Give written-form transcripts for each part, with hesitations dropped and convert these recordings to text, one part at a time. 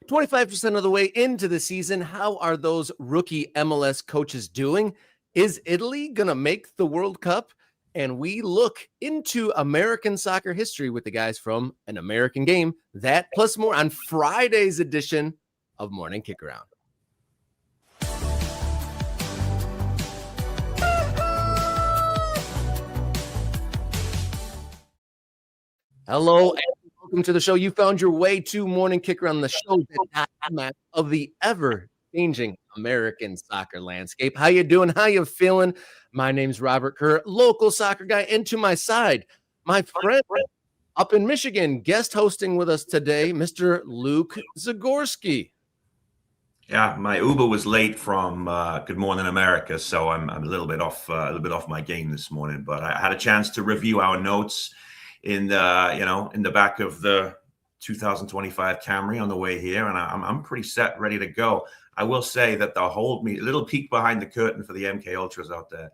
25% of the way into the season. How are those rookie MLS coaches doing? Is Italy going to make the World Cup? And we look into American soccer history with the guys from An American Game. That plus more on Friday's edition of Morning Kick Around. Hello and welcome to the show. You found your way to Morning Kick Around, the show of the ever-changing American soccer landscape. How you doing? How you feeling? My name's Robert Kerr, local soccer guy, and to my side, my friend up in Michigan, guest hosting with us today, Mr. Luke Zagorski. Yeah, my Uber was late from Good Morning America, so I'm a little bit off my game this morning. But I had a chance to review our notes in the back of the 2025 Camry on the way here, and I'm pretty set, ready to go. I will say that the hold me little peek behind the curtain for the MK Ultras out there.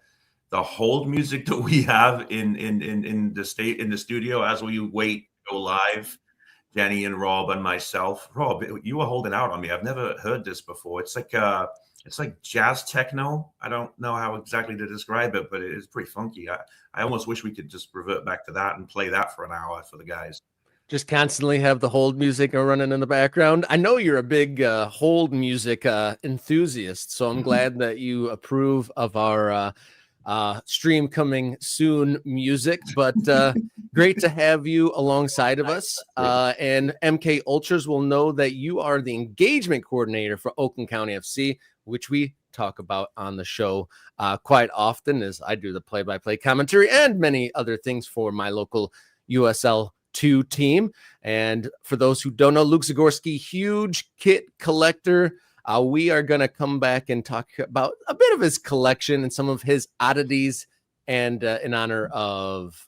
The hold music that we have in the studio as we wait to go live, Jenny and Rob and myself. Rob, you were holding out on me. I've never heard this before. It's like jazz techno. I don't know how exactly to describe it, but it is pretty funky. I almost wish we could just revert back to that and play that for an hour for the guys. Just constantly have the hold music running in the background. I know you're a big hold music enthusiast, so I'm glad that you approve of our stream coming soon music, but great to have you alongside of us. And MK Ultras will know that you are the engagement coordinator for Oakland County FC, which we talk about on the show quite often as I do the play-by-play commentary and many other things for my local USL 2 team. And for those who don't know, Luke Zagorski, huge kit collector. We are going to come back and talk about a bit of his collection and some of his oddities, and in honor of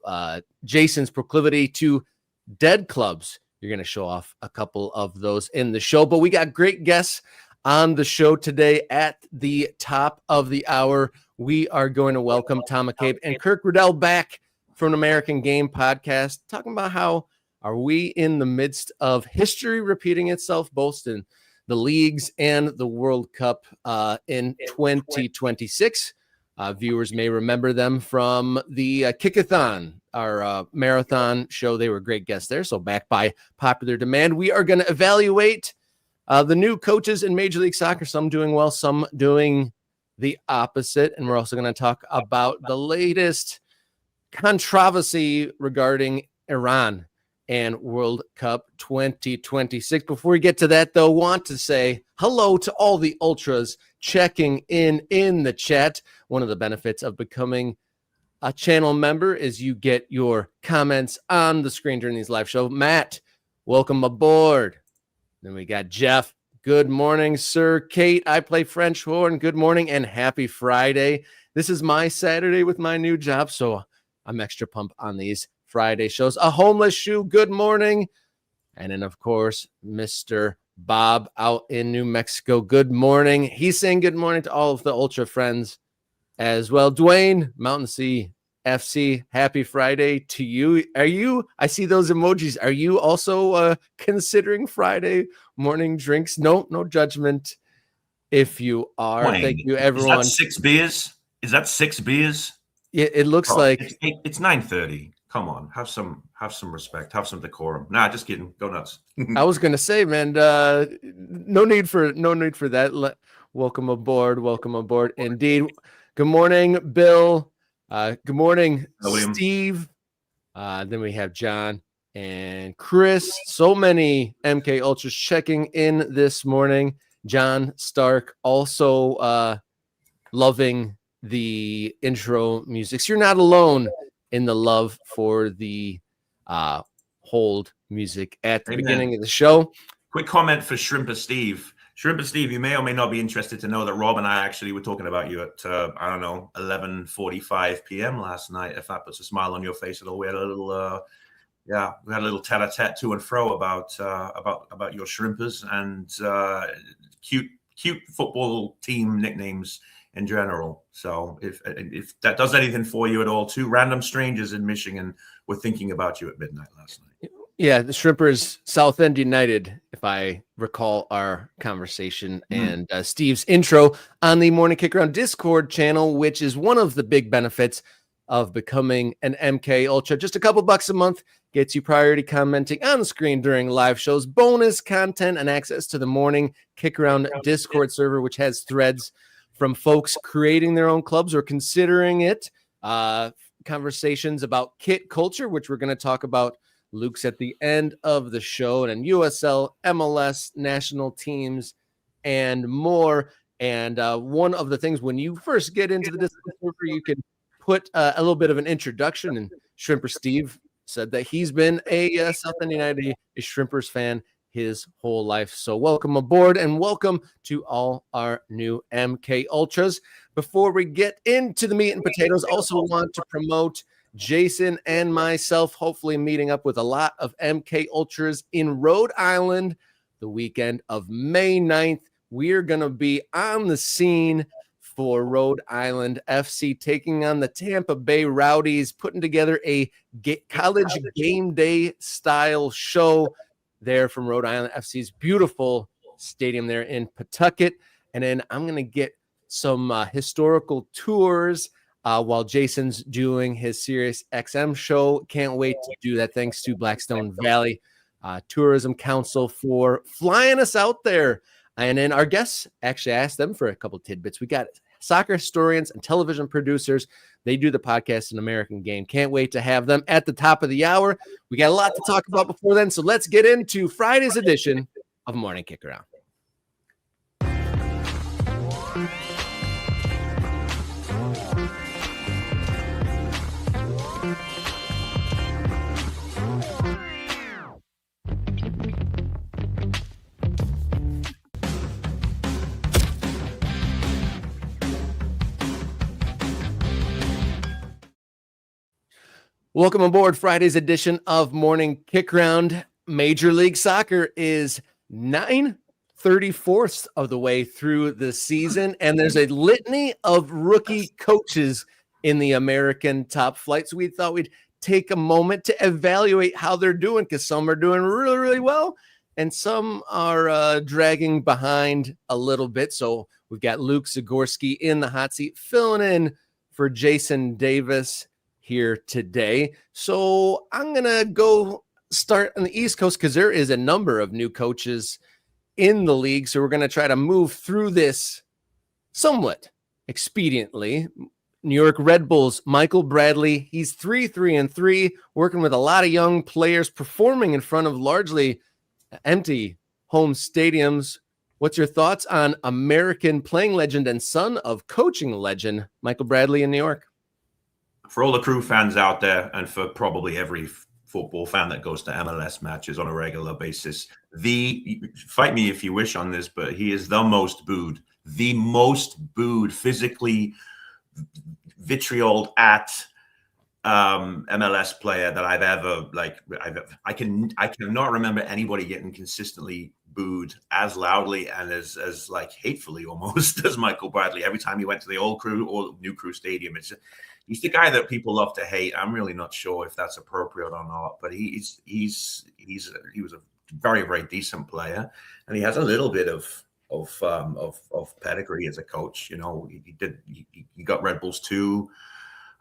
Jason's proclivity to dead clubs, you're going to show off a couple of those in the show. But we got great guests on the show today. At the top of the hour, we are going to welcome Tom McCabe and Kirk Riddell back from an American Game podcast, talking about how are we in the midst of history repeating itself, both in the leagues and the World Cup in 2026. Viewers may remember them from the Kickathon, our marathon show. They were great guests there. So back by popular demand, we are going to evaluate the new coaches in Major League Soccer, some doing well, some doing the opposite. And we're also going to talk about the latest controversy regarding Iran and World Cup 2026. Before we get to that, though, want to say hello to all the Ultras checking in the chat. One of the benefits of becoming a channel member is you get your comments on the screen during these live shows. Matt, welcome aboard. Then we got Jeff. Good morning, sir. Kate, I play French horn. Good morning and happy Friday. This is my Saturday with my new job, so I'm extra pumped on these Friday shows. A homeless shoe, good morning. And then, of course, Mr. Bob out in New Mexico, good morning. He's saying good morning to all of the Ultra friends as well. Dwayne, Mountain Sea FC, happy Friday to you. I see those emojis. Are you also considering Friday morning drinks? No judgment if you are. Wayne, thank you, everyone. Is that 6 beers? Is that 6 beers? It looks like it's 9:30. Come on, have some respect, have some decorum. Nah, just kidding. Go nuts. I was gonna say, man, no need for that. Welcome aboard. Indeed. Good morning, Bill. Good morning, Steve. Then we have John and Chris. So many MK Ultras checking in this morning. John Stark also loving the intro music. So you're not alone in the love for the hold music at the beginning of the show. Quick comment for Shrimper Steve. Shrimper Steve, you may or may not be interested to know that Rob and I actually were talking about you at 11:45 p.m. last night. If that puts a smile on your face at all, we had a little we had a little tete-a-tete to and fro about your Shrimpers and cute football team nicknames in general. So if that does anything for you at all, 2 random strangers in Michigan were thinking about you at midnight last night. Yeah, the Shrimpers South End United, if I recall our conversation, and Steve's intro on the Morning Kick Around Discord channel, which is one of the big benefits of becoming an MK Ultra. Just a couple bucks a month gets you priority commenting on the screen during live shows, bonus content, and access to the Morning Kick Around Discord server, which has threads from folks creating their own clubs or considering it, conversations about kit culture, which we're going to talk about, Luke's at the end of the show, and USL, MLS, national teams, and more. And one of the things when you first get into the Discord server, you can put a little bit of an introduction. And Shrimper Steve said that he's been a South End United, a Shrimpers fan his whole life. So welcome aboard and welcome to all our new MK Ultras. Before we get into the meat and potatoes, also want to promote Jason and myself, hopefully meeting up with a lot of MK Ultras in Rhode Island the weekend of May 9th. We're going to be on the scene for Rhode Island FC, taking on the Tampa Bay Rowdies, putting together a college game day style show there from Rhode Island FC's beautiful stadium there in Pawtucket. And then I'm going to get some historical tours while Jason's doing his Sirius XM show. Can't wait to do that. Thanks to Blackstone Valley Tourism Council for flying us out there. And then our guests, actually, I asked them for a couple tidbits. We got soccer historians and television producers. They do the podcast An American Game. Can't wait to have them at the top of the hour. We got a lot to talk about before then, so let's get into Friday's edition of Morning Kick Around. Welcome aboard Friday's edition of Morning Kick Round. Major League Soccer is 9/34 of the way through the season, and there's a litany of rookie coaches in the American top flight. So we thought we'd take a moment to evaluate how they're doing, because some are doing really, really well, and some are dragging behind a little bit. So we've got Luke Zagorski in the hot seat, filling in for Jason Davis here today. So I'm going to go start on the East Coast because there is a number of new coaches in the league. So we're going to try to move through this somewhat expediently. New York Red Bulls, Michael Bradley, he's 3-3-3, working with a lot of young players, performing in front of largely empty home stadiums. What's your thoughts on American playing legend and son of coaching legend, Michael Bradley in New York? For all the Crew fans out there, and for probably every football fan that goes to MLS matches on a regular basis, fight me if you wish on this, but he is the most booed, physically vitrioled at MLS player that I've ever I cannot remember anybody getting consistently booed as loudly and as like hatefully almost as Michael Bradley. Every time he went to the old Crew or new Crew Stadium, he's the guy that people love to hate. I'm really not sure if that's appropriate or not, but he was a very, very decent player, and he has a little bit of pedigree as a coach. You know, he got Red Bulls 2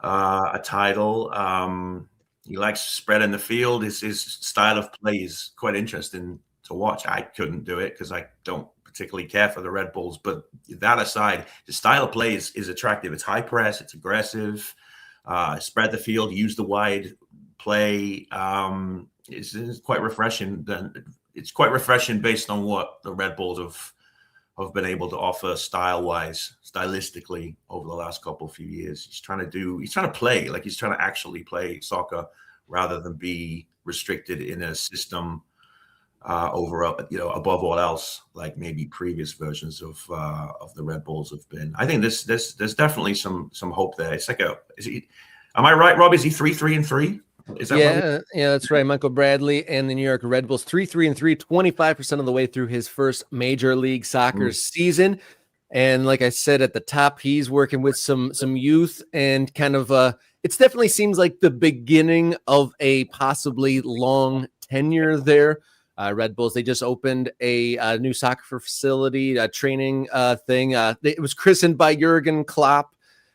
a title. He likes spreading the field. His style of play is quite interesting to watch. I couldn't do it because I don't particularly care for the Red Bulls, but that aside, the style of play is attractive. It's high press, it's aggressive, spread the field, use the wide play. It's quite refreshing. It's quite refreshing based on what the Red Bulls have been able to offer stylistically over the last few years. He's trying to play, like he's trying to actually play soccer rather than be restricted in a system above all else, like maybe previous versions of the Red Bulls have been. I think there's definitely some hope there. It's like am I right, Rob? Is he 3-3-3? Is that right? Yeah, that's right. Michael Bradley and the New York Red Bulls 3-3-3, 25% of the way through his first Major League Soccer season. And like I said at the top, he's working with some youth and kind of it definitely seems like the beginning of a possibly long tenure there. Red Bulls, they just opened a new soccer facility, a training thing. It was christened by Jurgen Klopp,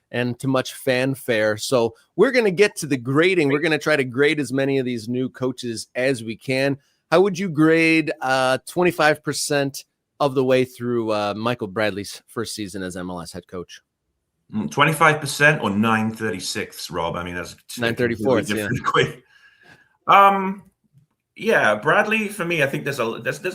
and to much fanfare. So we're going to get to the grading. We're going to try to grade as many of these new coaches as we can. How would you grade 25% of the way through Michael Bradley's first season as MLS head coach? 25% or 9/36, Rob? I mean, that's 9/34. Different. Quick. Yeah, Bradley, for me, I think there's a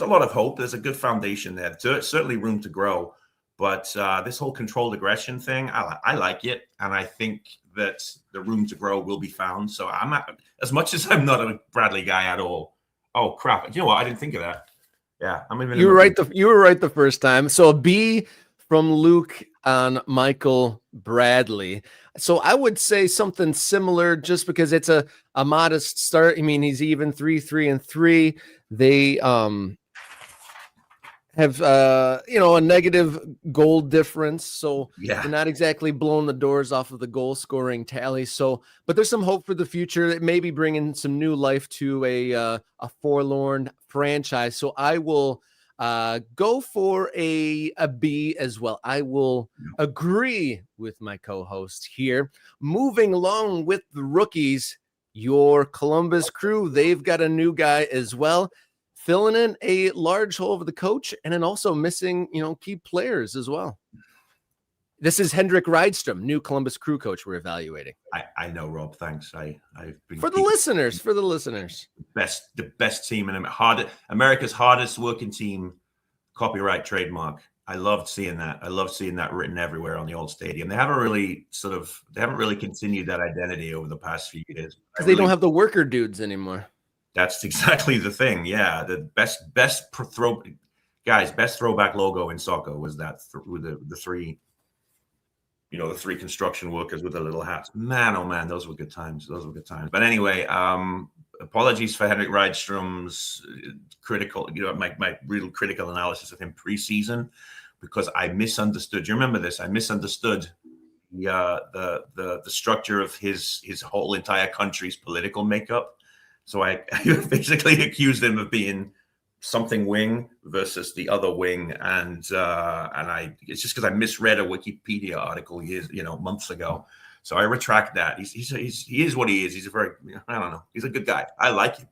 lot of hope. There's a good foundation there. Certainly room to grow. But this whole controlled aggression thing, I like it. And I think that the room to grow will be found. So I'm not, as much as I'm not a Bradley guy at all. Oh, crap. You know what? I didn't think of that. Yeah. You were right. You were right the first time. So a B from Luke on Michael Bradley. So I would say something similar, just because it's a modest start. I mean, he's even 3-3-3. They have a negative goal difference, so they're not exactly blowing the doors off of the goal scoring tally. So, but there's some hope for the future. That maybe bringing some new life to a forlorn franchise. So I will go for a B as well. I will agree with my co-host here. Moving along with the rookies, your Columbus Crew, they've got a new guy as well, filling in a large hole of the coach, and then also missing, key players as well. This is Hendrik Rydstrom, new Columbus Crew coach we're evaluating. I know, Rob. Thanks. I've been for the listeners. The best team in America's hardest working team, copyright trademark. I loved seeing that. I love seeing that written everywhere on the old stadium. They haven't really continued that identity over the past few years. Because they don't have the worker dudes anymore. That's exactly the thing. Yeah, the best throwback logo in soccer was that with the three, the three construction workers with the little hats. Man, oh man, those were good times. But anyway, apologies for Hendrik Rydstrom's critical, my real critical analysis of him preseason, because I misunderstood. You remember this? I misunderstood the structure of his whole entire country's political makeup. So I basically accused him of being something wing versus the other wing, and it's just because I misread a Wikipedia article months ago. So I retract that. He is what he is. He's I don't know. He's a good guy. I like him,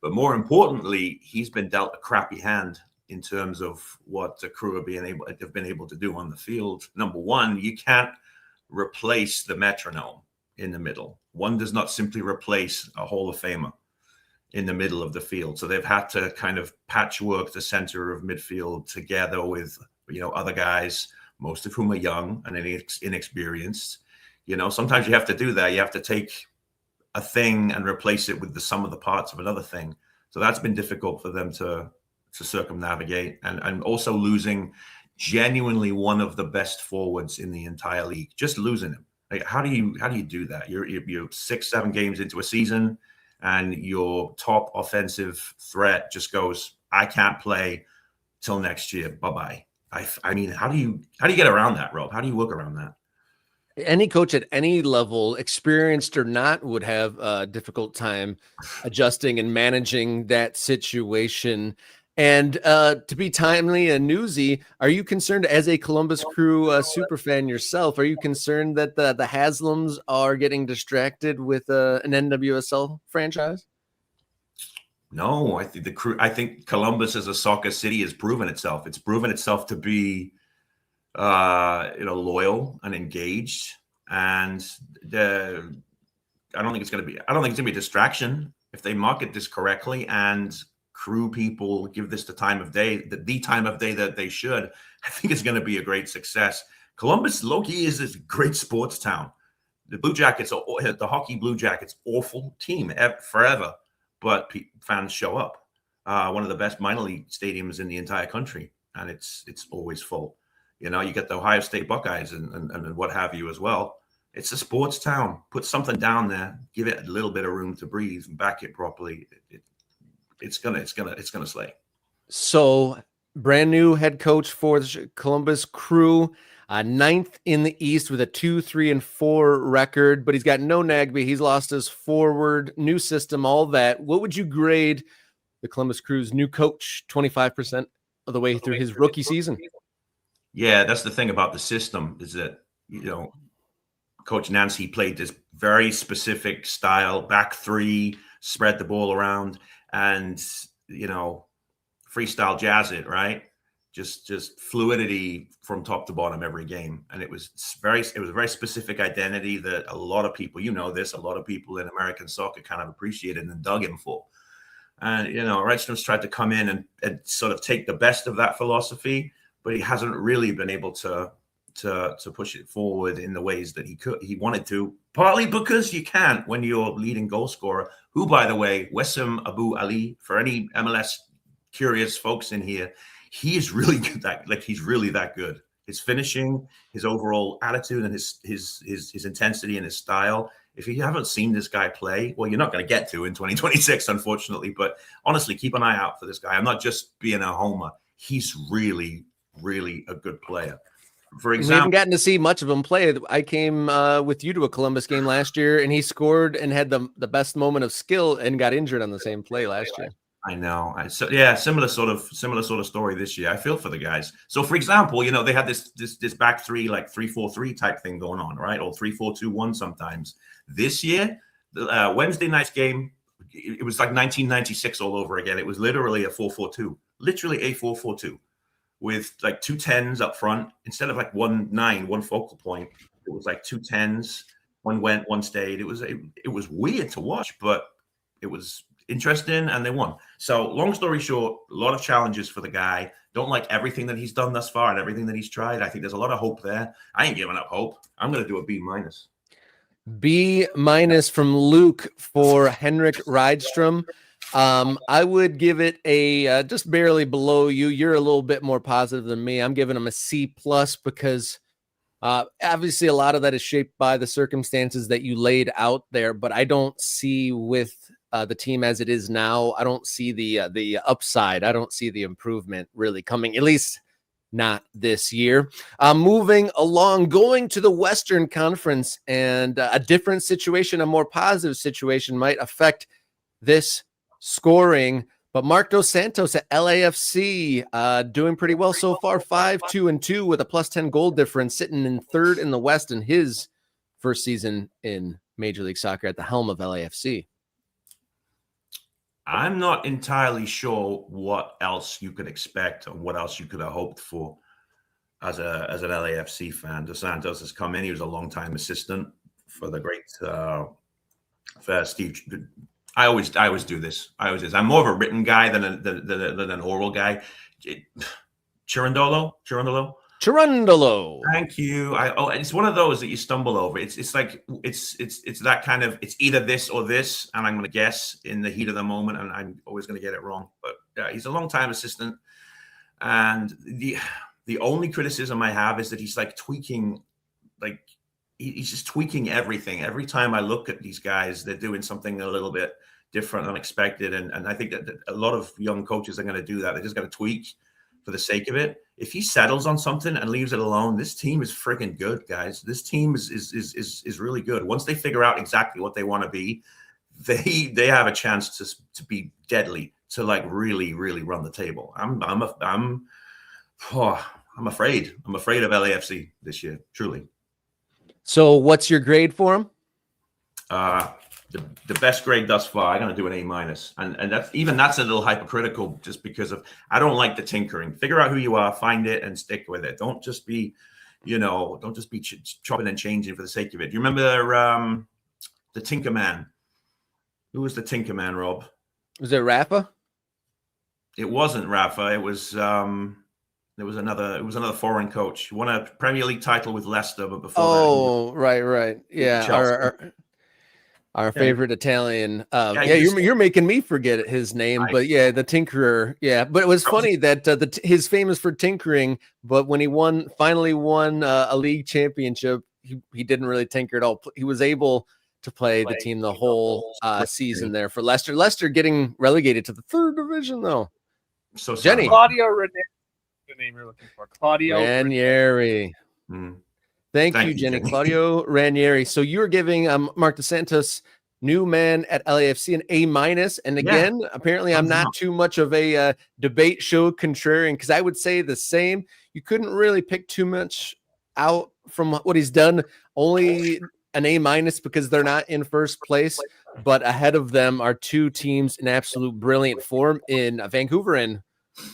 but more importantly, he's been dealt a crappy hand in terms of what the Crew have been able to do on the field. Number one, you can't replace the metronome in the middle. One does not simply replace a Hall of Famer in the middle of the field. So they've had to kind of patchwork the center of midfield together with, other guys, most of whom are young and inexperienced. Sometimes you have to do that. You have to take a thing and replace it with the sum of the parts of another thing. So that's been difficult for them to circumnavigate, and also losing genuinely one of the best forwards in the entire league, just losing him. Like, how do you do that? You're 6-7 games into a season, and your top offensive threat just goes, I can't play till next year. Bye-bye. I mean, how do you get around that, Rob? How do you work around that? Any coach at any level, experienced or not, would have a difficult time adjusting and managing that situation. And to be timely and newsy, are you concerned, as a Columbus Crew super fan yourself, are you concerned that the Haslams are getting distracted with an NWSL franchise? No, I think Columbus as a soccer city has proven itself. It's proven itself to be loyal and engaged. And I don't think it's going to be a distraction if they market this correctly and Crew people give this the time of day that they should. I think it's going to be a great success. Columbus, low-key, is this great sports town. The Blue Jackets, the hockey Blue Jackets, awful team forever, but fans show up. One of the best minor league stadiums in the entire country, and it's always full. You get the Ohio State Buckeyes and what have you as well. It's a sports town. Put something down there, give it a little bit of room to breathe, and back it properly. It's gonna slay. So, brand new head coach for the Columbus Crew, 9th in the East with a 2-3-4 record, but he's got no Nagby. He's lost his forward, new system, all that. What would you grade the Columbus Crew's new coach 25% of the way through his rookie season. Yeah, that's the thing about the system is that, Coach Nancy played this very specific style, back three, spread the ball around, and, freestyle jazz it, right? Just fluidity from top to bottom every game. And it was a very specific identity that a lot of people, a lot of people in American soccer kind of appreciated and dug him for. And, Redstrom's tried to come in and sort of take the best of that philosophy, but he hasn't really been able to push it forward in the ways that he wanted to, partly because you can't when you're leading goal scorer, who, by the way, Wessam Abu Ali, for any MLS curious folks in here, he is really good. He's really that good. His finishing, his overall attitude, and his intensity and his style. If you haven't seen this guy play, well, you're not going to get to in 2026, unfortunately. But honestly, keep an eye out for this guy. I'm not just being a homer. He's really, really a good player. For example, we haven't gotten to see much of him play. I came with you to a Columbus game last year, and he scored and had the best moment of skill and got injured on the same play last year. I know. Similar sort of story this year. I feel for the guys. So, for example, they had this back three, like 3-4-3 type thing going on, right? Or 3-4-2-1 sometimes. This year, Wednesday night's game, it was like 1996 all over again. It was literally a 4-4-2, literally a 4-4-2 with like 2 10s up front instead of like 1 9, one focal point. It was like 2 10s, one went, one stayed. It was weird to watch, but it was interesting, and they won. So long story short, a lot of challenges for the guy. Don't like everything that he's done thus far and everything that he's tried. I think there's a lot of hope there. I ain't giving up hope. I'm going to do a B-. B- from Luke for Henrik Rydstrom. I would give it a just barely below you. You're a little bit more positive than me. I'm giving him a C+ because obviously a lot of that is shaped by the circumstances that you laid out there, but I don't see with the team as it is now, I don't see the upside. I don't see the improvement really coming, at least not this year. Moving along, going to the Western Conference, and a different situation, a more positive situation might affect this scoring. But Mark Dos Santos at LAFC doing pretty well so far, 5-2-2 with a +10 goal difference, sitting in third in the West in his first season in Major League Soccer at the helm of LAFC. I'm not entirely sure what else you could expect or what else you could have hoped for as an LAFC fan. Dos Santos has come in. He was a long-time assistant for the great for Steve. I always do this. I'm more of a written guy than an oral guy. Chirondolo. Thank you. It's one of those that you stumble over. It's like it's that kind of, it's either this or this, and I'm going to guess in the heat of the moment, and I'm always going to get it wrong. But he's a long-time assistant, and the only criticism I have is that he's like tweaking, like he's just tweaking everything. Every time I look at these guys, they're doing something a little bit different, unexpected, and I think that a lot of young coaches are going to do that. They're just going to tweak for the sake of it. If he settles on something and leaves it alone, this team is friggin' good, guys. This team is really good. Once they figure out exactly what they want to be, they have a chance to be deadly, to like really, really run the table. I'm afraid. I'm afraid of LAFC this year, truly. So what's your grade for him? The best grade thus far, I'm going to do an A-, and that's a little hypocritical, just because of, I don't like the tinkering. Figure out who you are, find it, and stick with it. Don't just be chopping and changing for the sake of it. Do you remember the Tinker Man? Who was the Tinker Man, Rob? Was it Rafa? It wasn't Rafa. It was another foreign coach. He won a Premier League title with Leicester, but before that, right. Yeah. Our favorite Italian. You're making me forget his name, but yeah, the Tinkerer. Yeah, but it was funny that his famous for tinkering, but when he finally won a league championship, he didn't really tinker at all. He was able to play the team the whole season there for Leicester. Leicester getting relegated to the 3rd division, though. So Jenny. Claudio Ranieri, the name you're looking for. Claudio Ranieri. Thank you, Jenny. Claudio Ranieri. So you're giving Mark Dos Santos new man at LAFC, an A-. And again, apparently I'm not too much of a debate show contrarian, because I would say the same. You couldn't really pick too much out from what he's done. Only an A- because they're not in first place, but ahead of them are two teams in absolute brilliant form in Vancouver and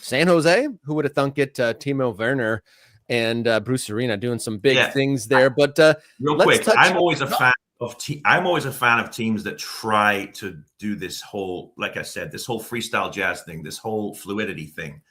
San Jose. Who would have thunk it? Timo Werner and Bruce Arena doing some big things there. But real quick, I'm always a fan of teams that try to do this whole, like I said, this whole freestyle jazz thing, this whole fluidity thing.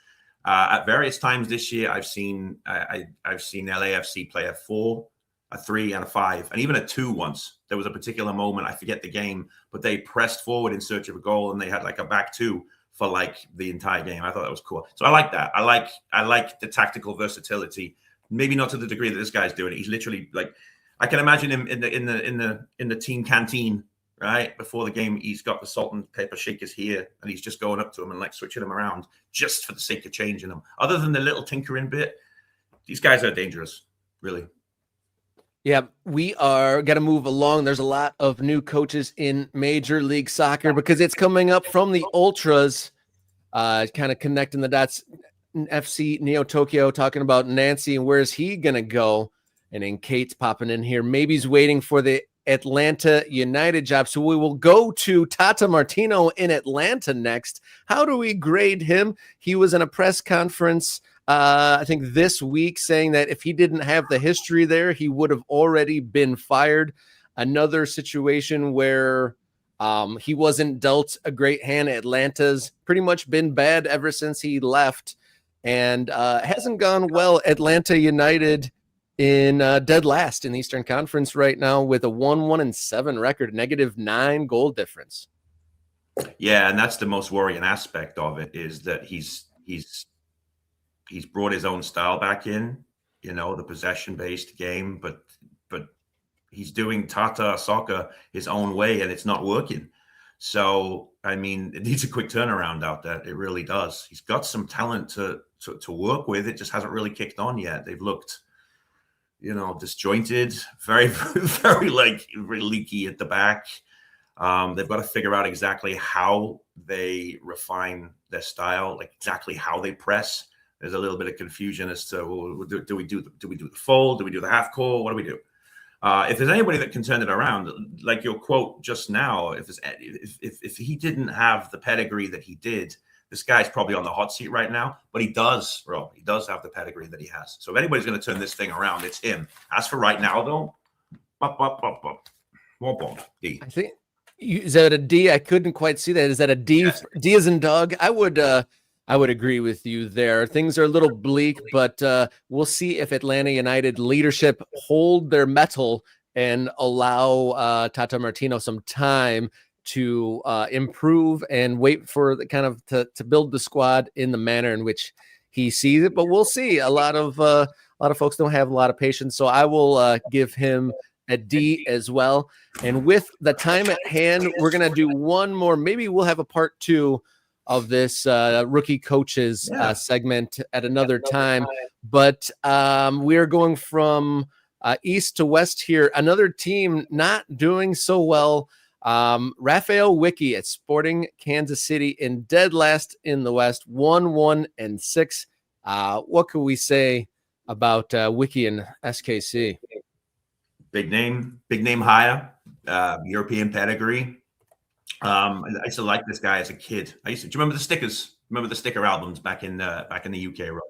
At various times this year, I've seen LAFC play a 4, a 3, and a 5, and even a 2 once. There was a particular moment, I forget the game, but they pressed forward in search of a goal, and they had like a back 2 for like the entire game. I thought that was cool. So I like that. I like the tactical versatility. Maybe not to the degree that this guy's doing it. He's literally like, I can imagine him in the team canteen, right before the game. He's got the salt and pepper shakers here, and he's just going up to him and like switching them around just for the sake of changing them. Other than the little tinkering bit, these guys are dangerous, really. Yeah, we are going to move along. There's a lot of new coaches in Major League Soccer because it's coming up from the Ultras, kind of connecting the dots. FC Neo Tokyo talking about Nancy and where's he going to go? And then Kate's popping in here. Maybe he's waiting for the Atlanta United job. So we will go to Tata Martino in Atlanta next. How do we grade him? He was in a press conference I think this week saying that if he didn't have the history there, he would have already been fired. Another situation where he wasn't dealt a great hand. Atlanta's pretty much been bad ever since he left, and hasn't gone well. Atlanta United in dead last in the Eastern Conference right now with a 1-1-7 record, -9 goal difference. Yeah, and that's the most worrying aspect of it, is that he's brought his own style back in, the possession-based game, but he's doing Tata soccer his own way, and it's not working. So, I mean, it needs a quick turnaround out there. It really does. He's got some talent to work with. It just hasn't really kicked on yet. They've looked, disjointed, very, very very leaky at the back. They've got to figure out exactly how they refine their style, like exactly how they press. There's a little bit of confusion as to, well, do we do the full? Do we do the half core? What do we do? If there's anybody that can turn it around, like your quote just now, if he didn't have the pedigree that he did, this guy's probably on the hot seat right now. But he does, Rob. He does have the pedigree that he has. So if anybody's going to turn this thing around, it's him. As for right now, though, D. I think, is that a D? I couldn't quite see that. Is that a D? Yes. D as in dog? I would agree with you there. Things are a little bleak, but we'll see if Atlanta United leadership hold their mettle and allow Tata Martino some time to improve and wait for the kind of to build the squad in the manner in which he sees it. But we'll see. A lot of folks don't have a lot of patience, so I will give him a D as well. And with the time at hand, we're gonna do one more. Maybe we'll have a part 2 of this rookie coaches segment at another time. But we are going from east to west here. Another team not doing so well. Raphael Wiki at Sporting Kansas City in dead last in the West, 1-1-6. What can we say about Wiki and SKC? Big name hire, European pedigree. I used to like this guy as a kid. Do you remember the stickers? Remember the sticker albums back in the UK, Rob?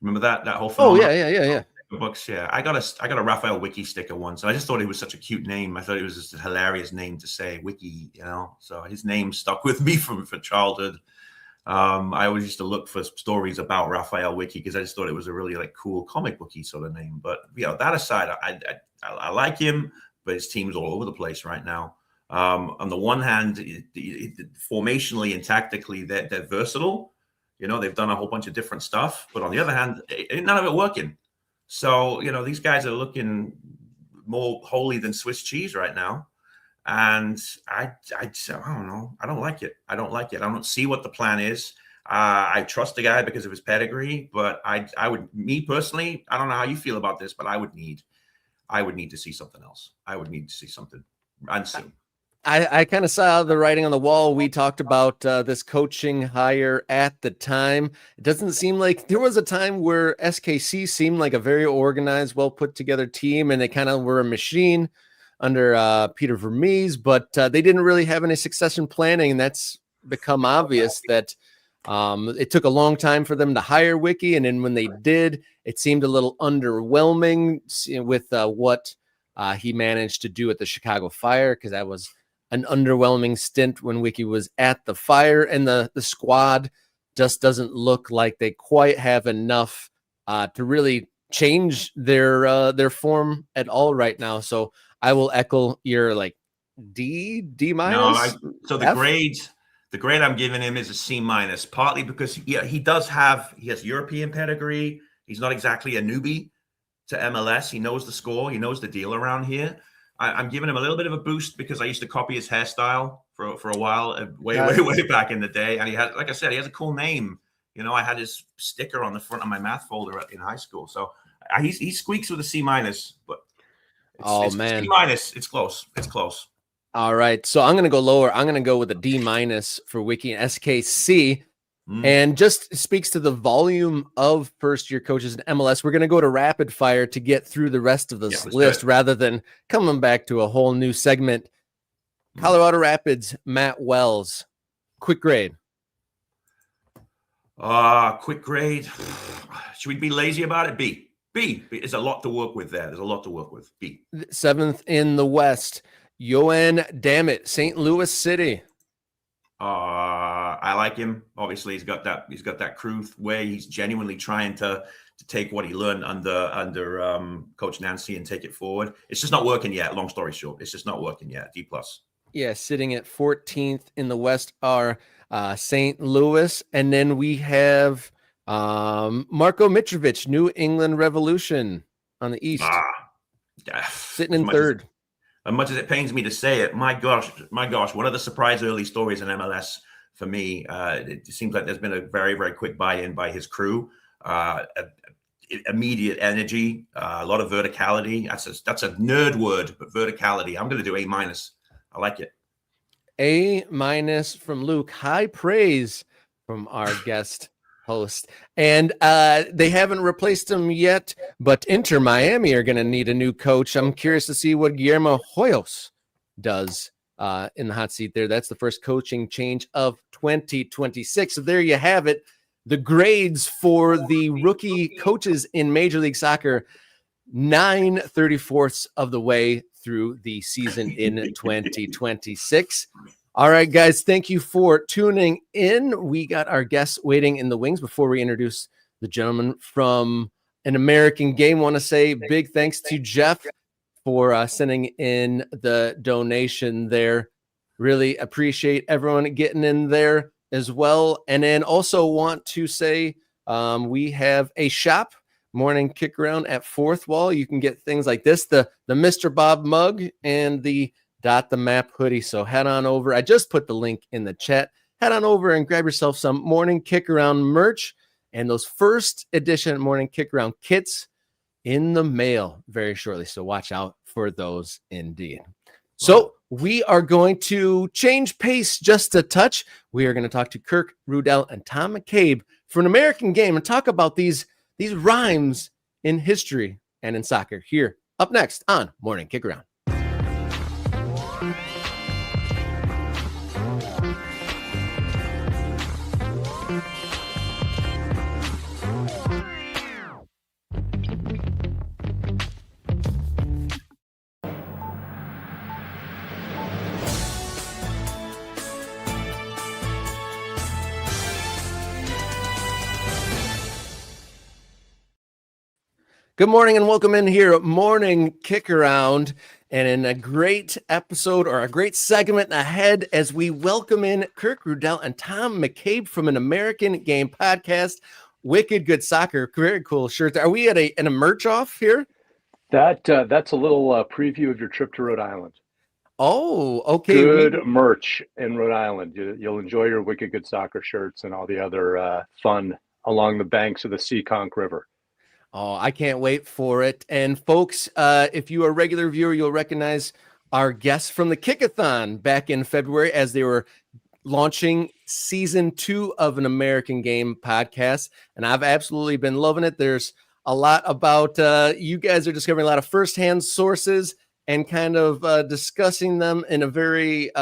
Remember that whole phenomenon? Oh yeah. Books, yeah. I got a Raphael Wiki sticker once. I just thought it was such a cute name. I thought it was just a hilarious name to say, Wiki, So his name stuck with me from childhood. I always used to look for stories about Raphael Wiki because I just thought it was a really cool comic booky sort of name. But that aside, I like him, but his team's all over the place right now. On the one hand, formationally and tactically, they're versatile. They've done a whole bunch of different stuff. But on the other hand, none of it working. So, these guys are looking more holy than Swiss cheese right now. And I don't know. I don't like it. I don't see what the plan is. I trust the guy because of his pedigree, but me personally, I don't know how you feel about this, but I would need to see something else. I would need to see something and soon. I kind of saw the writing on the wall. We talked about this coaching hire at the time. It doesn't seem like there was a time where SKC seemed like a very organized, well put together team, and they kind of were a machine under Peter Vermees, but they didn't really have any succession planning, and that's become obvious that it took a long time for them to hire Wiki, and then when they did, it seemed a little underwhelming with what he managed to do at the Chicago Fire, because that was an underwhelming stint when Wiki was at the Fire, and the squad just doesn't look like they quite have enough to really change their form at all right now. So I will echo your like D minus. No, so the grade I'm giving him is a C minus, partly because he has European pedigree. He's not exactly a newbie to MLS. He knows the score. He knows the deal around here. I'm giving him a little bit of a boost because I used to copy his hairstyle for a while, way back in the day. And he had, like I said, he has a cool name. You know, I had his sticker on the front of my math folder in high school. So he squeaks with a C minus, but it's C minus. It's close. It's close. All right. So I'm going to go lower. I'm going to go with a D minus for Wiki and SKC. And just speaks to the volume of first-year coaches in MLS. We're going to go to rapid fire to get through the rest of this list rather than coming back to a whole new segment. Colorado Rapids, Matt Wells. Quick grade. Quick grade. Should we be lazy about it? B. There's a lot to work with there. There's a lot to work with. B. 7th in the West. Yoann Dammit, St. Louis City. I like him. Obviously, he's got that crew way. He's genuinely trying to take what he learned under Coach Nancy and take it forward. It's just not working yet. Long story short, it's just not working yet. D plus. Yeah, sitting at 14th in the West are St. Louis, and then we have Marko Mitrovic, New England Revolution on the East, sitting in 3rd. As much as it pains me to say it, my gosh, one of the surprise early stories in MLS for me, it seems like there's been a very, very quick buy-in by his crew, immediate energy, a lot of verticality. That's a nerd word, but verticality. I'm going to do A minus. I like it. A minus from Luke. High praise from our guest host. And they haven't replaced him yet, but Inter Miami are going to need a new coach. I'm curious to see what Guillermo Hoyos does in the hot seat there. That's the first coaching change of 2026. So there you have it. The grades for the rookie coaches in Major League Soccer, 9/34 of the way through the season in 2026. All right, guys, thank you for tuning in. We got our guests waiting in the wings. Before we introduce the gentleman from An American Game, want to say big thanks to Jeff for sending in the donation there. Really appreciate everyone getting in there as well. And then also want to say we have a shop, Morning Kick Around at Fourth Wall. You can get things like this, the Mr. Bob mug and the Dot the Map hoodie. So head on over. I just put the link in the chat. Head on over and grab yourself some Morning Kick Around merch and those first edition Morning Kick Around kits in the mail very shortly. So watch out for those indeed. So we are going to change pace just a touch. We are going to talk to Kirk Rudell and Tom McCabe for An American Game and talk about these rhymes in history and in soccer here up next on Morning Kick Around. Good morning and welcome in here, Morning Kick Around, and in a great episode or a great segment ahead as we welcome in Kirk Rudell and Tom McCabe from An American Game podcast. Wicked good soccer, very cool shirts. Are we at a merch off here? That's a little preview of your trip to Rhode Island. Oh, okay. Good merch in Rhode Island. You'll enjoy your Wicked Good Soccer shirts and all the other fun along the banks of the Seekonk River. Oh, I can't wait for it. And folks, if you are a regular viewer, you'll recognize our guests from the Kickathon back in February as they were launching season 2 of an American Game podcast. And I've absolutely been loving it. There's a lot about, you guys are discovering a lot of firsthand sources and kind of discussing them in a very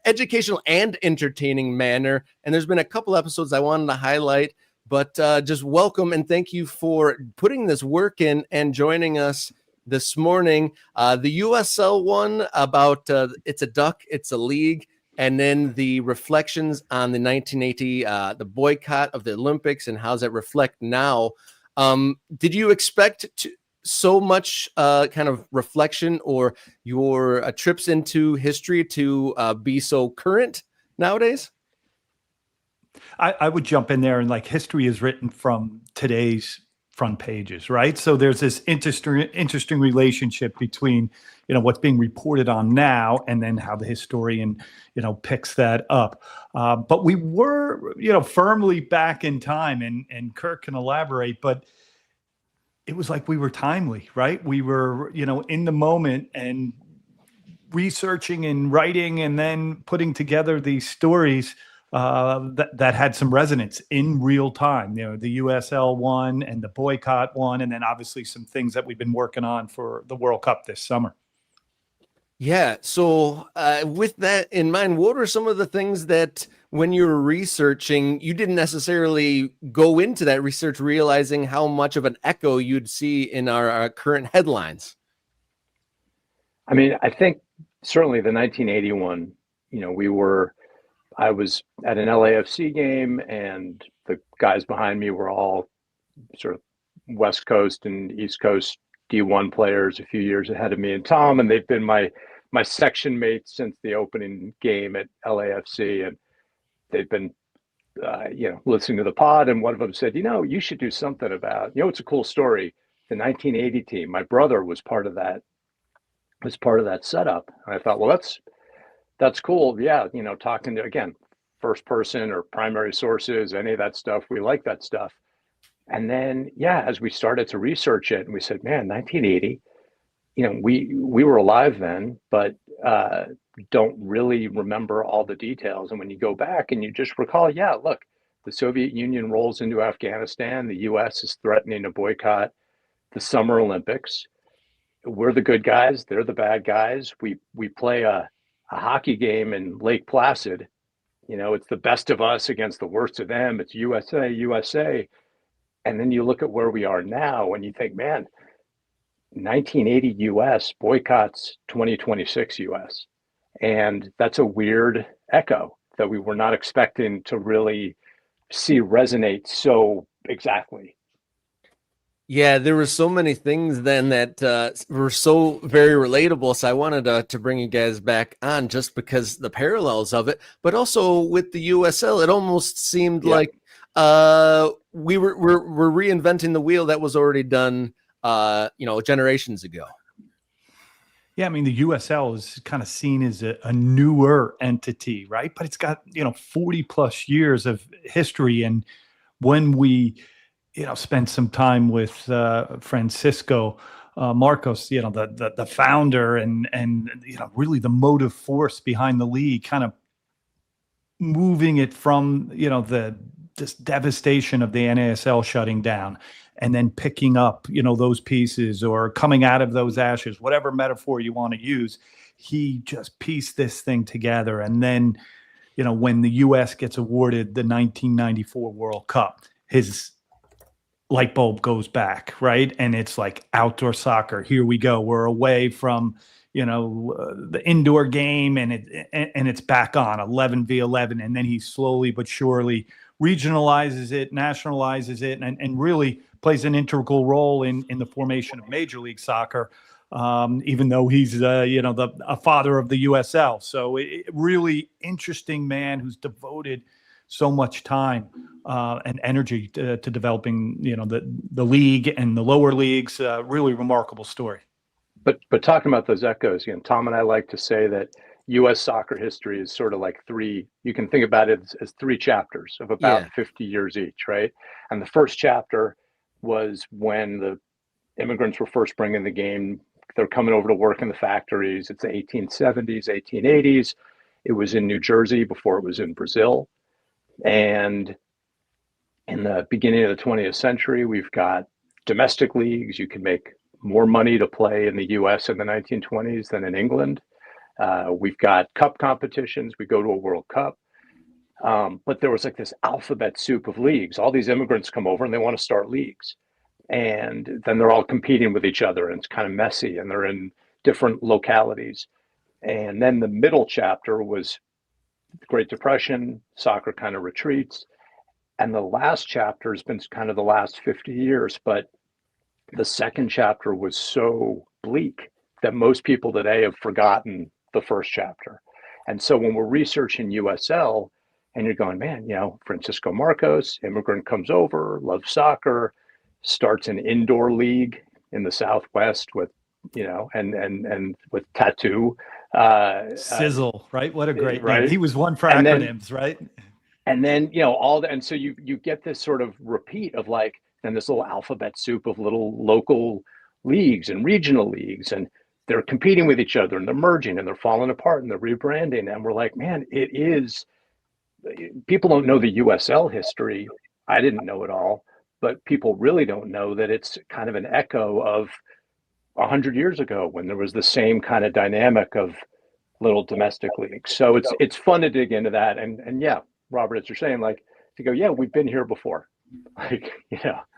educational and entertaining manner. And there's been a couple episodes I wanted to highlight, but just welcome and thank you for putting this work in and joining us this morning. The USL one about it's a duck, it's a league, and then the reflections on the 1980, the boycott of the Olympics and how does that reflect now. Did you expect so much kind of reflection or your trips into history to be so current nowadays? I would jump in there and like history is written from today's front pages, right? So there's this interesting relationship between, what's being reported on now and then how the historian, picks that up. But we were, firmly back in time and Kirk can elaborate, but it was like we were timely, right? We were, in the moment and researching and writing and then putting together these stories that had some resonance in real time. The USL one and the boycott one, and then obviously some things that we've been working on for the World Cup this summer. Yeah. So with that in mind, what are some of the things that when you were researching, you didn't necessarily go into that research realizing how much of an echo you'd see in our current headlines? I mean, I think certainly the 1981, I was at an LAFC game and the guys behind me were all sort of West Coast and East Coast D1 players a few years ahead of me and Tom, and they've been my section mates since the opening game at LAFC, and they've been listening to the pod, and one of them said, you should do something about, it's a cool story, the 1980 team. My brother was part of that setup. And I thought, well, that's cool. Yeah, talking to, again, first person or primary sources, any of that stuff, we like that stuff. And then, as we started to research it, and we said, man, 1980, we were alive then, but don't really remember all the details. And when you go back and you just recall, look, the Soviet Union rolls into Afghanistan. The US is threatening to boycott the Summer Olympics. We're the good guys. They're the bad guys. We play a hockey game in Lake Placid. It's the best of us against the worst of them. It's USA. And then you look at where we are now and you think, man, 1980 US boycotts 2026 US. And that's a weird echo that we were not expecting to really see resonate so exactly. Yeah, there were so many things then that were so very relatable. So I wanted to bring you guys back on just because the parallels of it, but also with the USL, it almost seemed like we're reinventing the wheel that was already done, generations ago. Yeah, I mean, the USL is kind of seen as a newer entity, right? But it's got 40 plus years of history, and when we spent some time with Francisco Marcos, the founder and really the motive force behind the league, kind of moving it from this devastation of the NASL shutting down, and then picking up those pieces or coming out of those ashes, whatever metaphor you want to use. He just pieced this thing together, and then when the U.S. gets awarded the 1994 World Cup, his light bulb goes back, right? And it's like outdoor soccer. Here we go. We're away from, the indoor game and it's back on 11v11. And then he slowly but surely regionalizes it, nationalizes it, and really plays an integral role in the formation of Major League Soccer, even though he's, a father of the USL. So really interesting man who's devoted so much time and energy to developing, the league and the lower leagues. Really remarkable story. But talking about those echoes, Tom and I like to say that U.S. soccer history is sort of like you can think about it as 3 chapters of about 50 years each, right? And the first chapter was when the immigrants were first bringing the game they're coming over to work in the factories. It's the 1870s, 1880s. It was in New Jersey before it was in Brazil. And in the beginning of the 20th century, we've got domestic leagues. You can make more money to play in the US in the 1920s than in England. We've got cup competitions. We go to a World Cup. But there was like this alphabet soup of leagues. All these immigrants come over and they want to start leagues. And then they're all competing with each other, and it's kind of messy, and they're in different localities. And then the middle chapter was the Great Depression, soccer kind of retreats. And the last chapter has been kind of the last 50 years, but the second chapter was so bleak that most people today have forgotten the first chapter. And so when we're researching USL and you're going, man, Francisco Marcos, immigrant, comes over, loves soccer, starts an indoor league in the Southwest with, and with Tattoo. Sizzle, right? What a great right? name. He was one for acronyms, right? And then, and so you get this sort of repeat of like, then this little alphabet soup of little local leagues and regional leagues, and they're competing with each other and they're merging and they're falling apart and they're rebranding. And we're like, man, people don't know the USL history. I didn't know it all, but people really don't know that it's kind of an echo of 100 years ago when there was the same kind of dynamic of little domestic leagues. So it's fun to dig into that. And yeah, Robert, as you're saying, like to go, yeah, we've been here before. Like,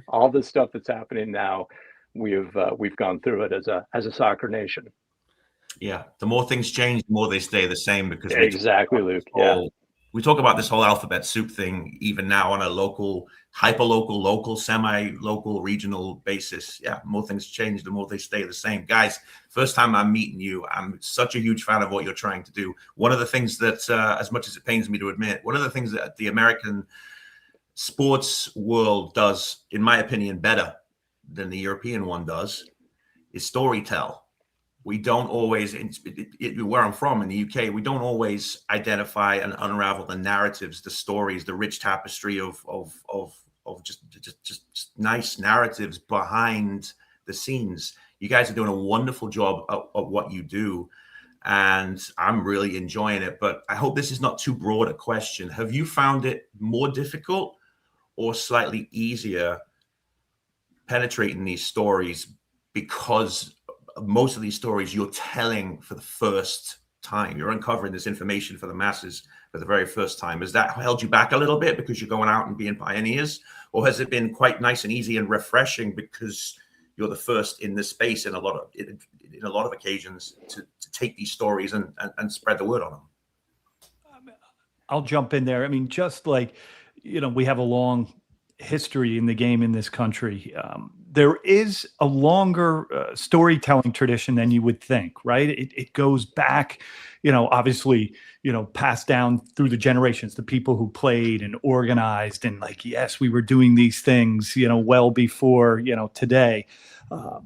all the stuff that's happening now, we've gone through it as a soccer nation. Yeah, the more things change, the more they stay the same, because exactly, Luke. We talk about this whole alphabet soup thing even now on a local, hyper-local, local, semi-local, regional basis. Yeah, more things change, the more they stay the same. Guys, first time I'm meeting you, I'm such a huge fan of what you're trying to do. One of the things that, as much as it pains me to admit, one of the things that the American sports world does, in my opinion, better than the European one does, is storytell. We don't always, where I'm from in the UK, we don't always identify and unravel the narratives, the stories, the rich tapestry of just nice narratives behind the scenes. You guys are doing a wonderful job of what you do, and I'm really enjoying it. But I hope this is not too broad a question. Have you found it more difficult or slightly easier penetrating these stories, because most of these stories you're telling for the first time? You're uncovering this information for the masses for the very first time. Has that held you back a little bit because you're going out and being pioneers? Or has it been quite nice and easy and refreshing because you're the first in this space in a lot of occasions to take these stories and spread the word on them? I'll jump in there. I mean, just like, we have a long history in the game in this country. There is a longer storytelling tradition than you would think, right? It goes back, obviously, passed down through the generations, the people who played and organized, and like, yes, we were doing these things, well before, today. But,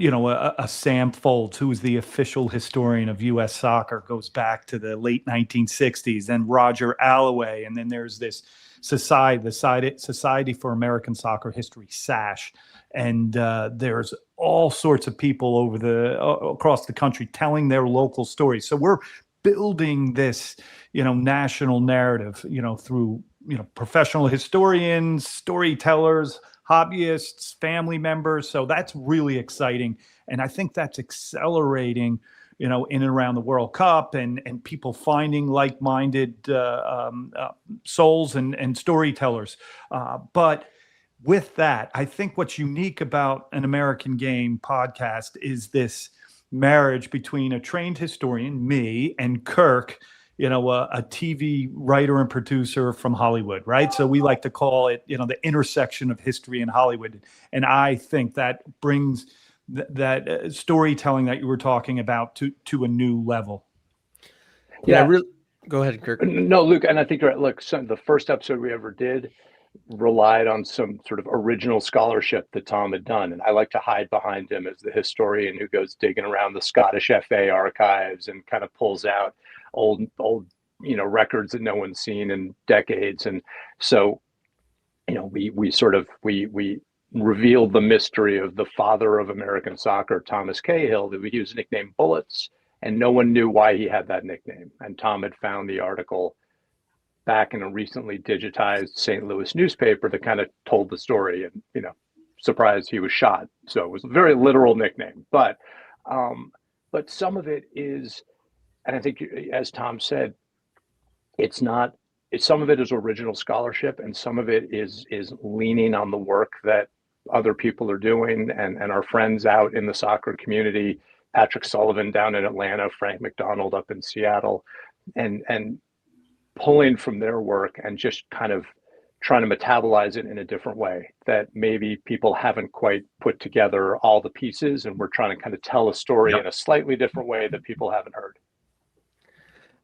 a Sam Foltz, who is the official historian of U.S. soccer, goes back to the late 1960s, then Roger Alloway, and then there's this Society for American Soccer History, SASH, and there's all sorts of people across the country telling their local stories. So we're building this, national narrative, through professional historians, storytellers, hobbyists, family members. So that's really exciting, and I think that's accelerating, in and around the World Cup, and people finding like-minded souls and storytellers. But with that, I think what's unique about an American Game podcast is this marriage between a trained historian, me, and Kirk, a TV writer and producer from Hollywood, right? So we like to call it, the intersection of history and Hollywood. And I think that brings that storytelling that you were talking about to a new level. Yeah, go ahead, Kirk. No, Luke, and I think you're right. Look, the first episode we ever did relied on some sort of original scholarship that Tom had done, and I like to hide behind him as the historian who goes digging around the Scottish FA archives and kind of pulls out old records that no one's seen in decades. And so we revealed the mystery of the father of American soccer, Thomas Cahill, that he was nicknamed Bullets, and no one knew why he had that nickname. And Tom had found the article back in a recently digitized St. Louis newspaper that kind of told the story, and surprised he was shot. So it was a very literal nickname, but some of it is, and I think, as Tom said, it's not. Some of it is original scholarship, and some of it is leaning on the work that other people are doing, and our friends out in the soccer community, Patrick Sullivan down in Atlanta, Frank McDonald up in Seattle, and pulling from their work and just kind of trying to metabolize it in a different way that maybe people haven't quite put together all the pieces, and we're trying to kind of tell a story in a slightly different way that people haven't heard.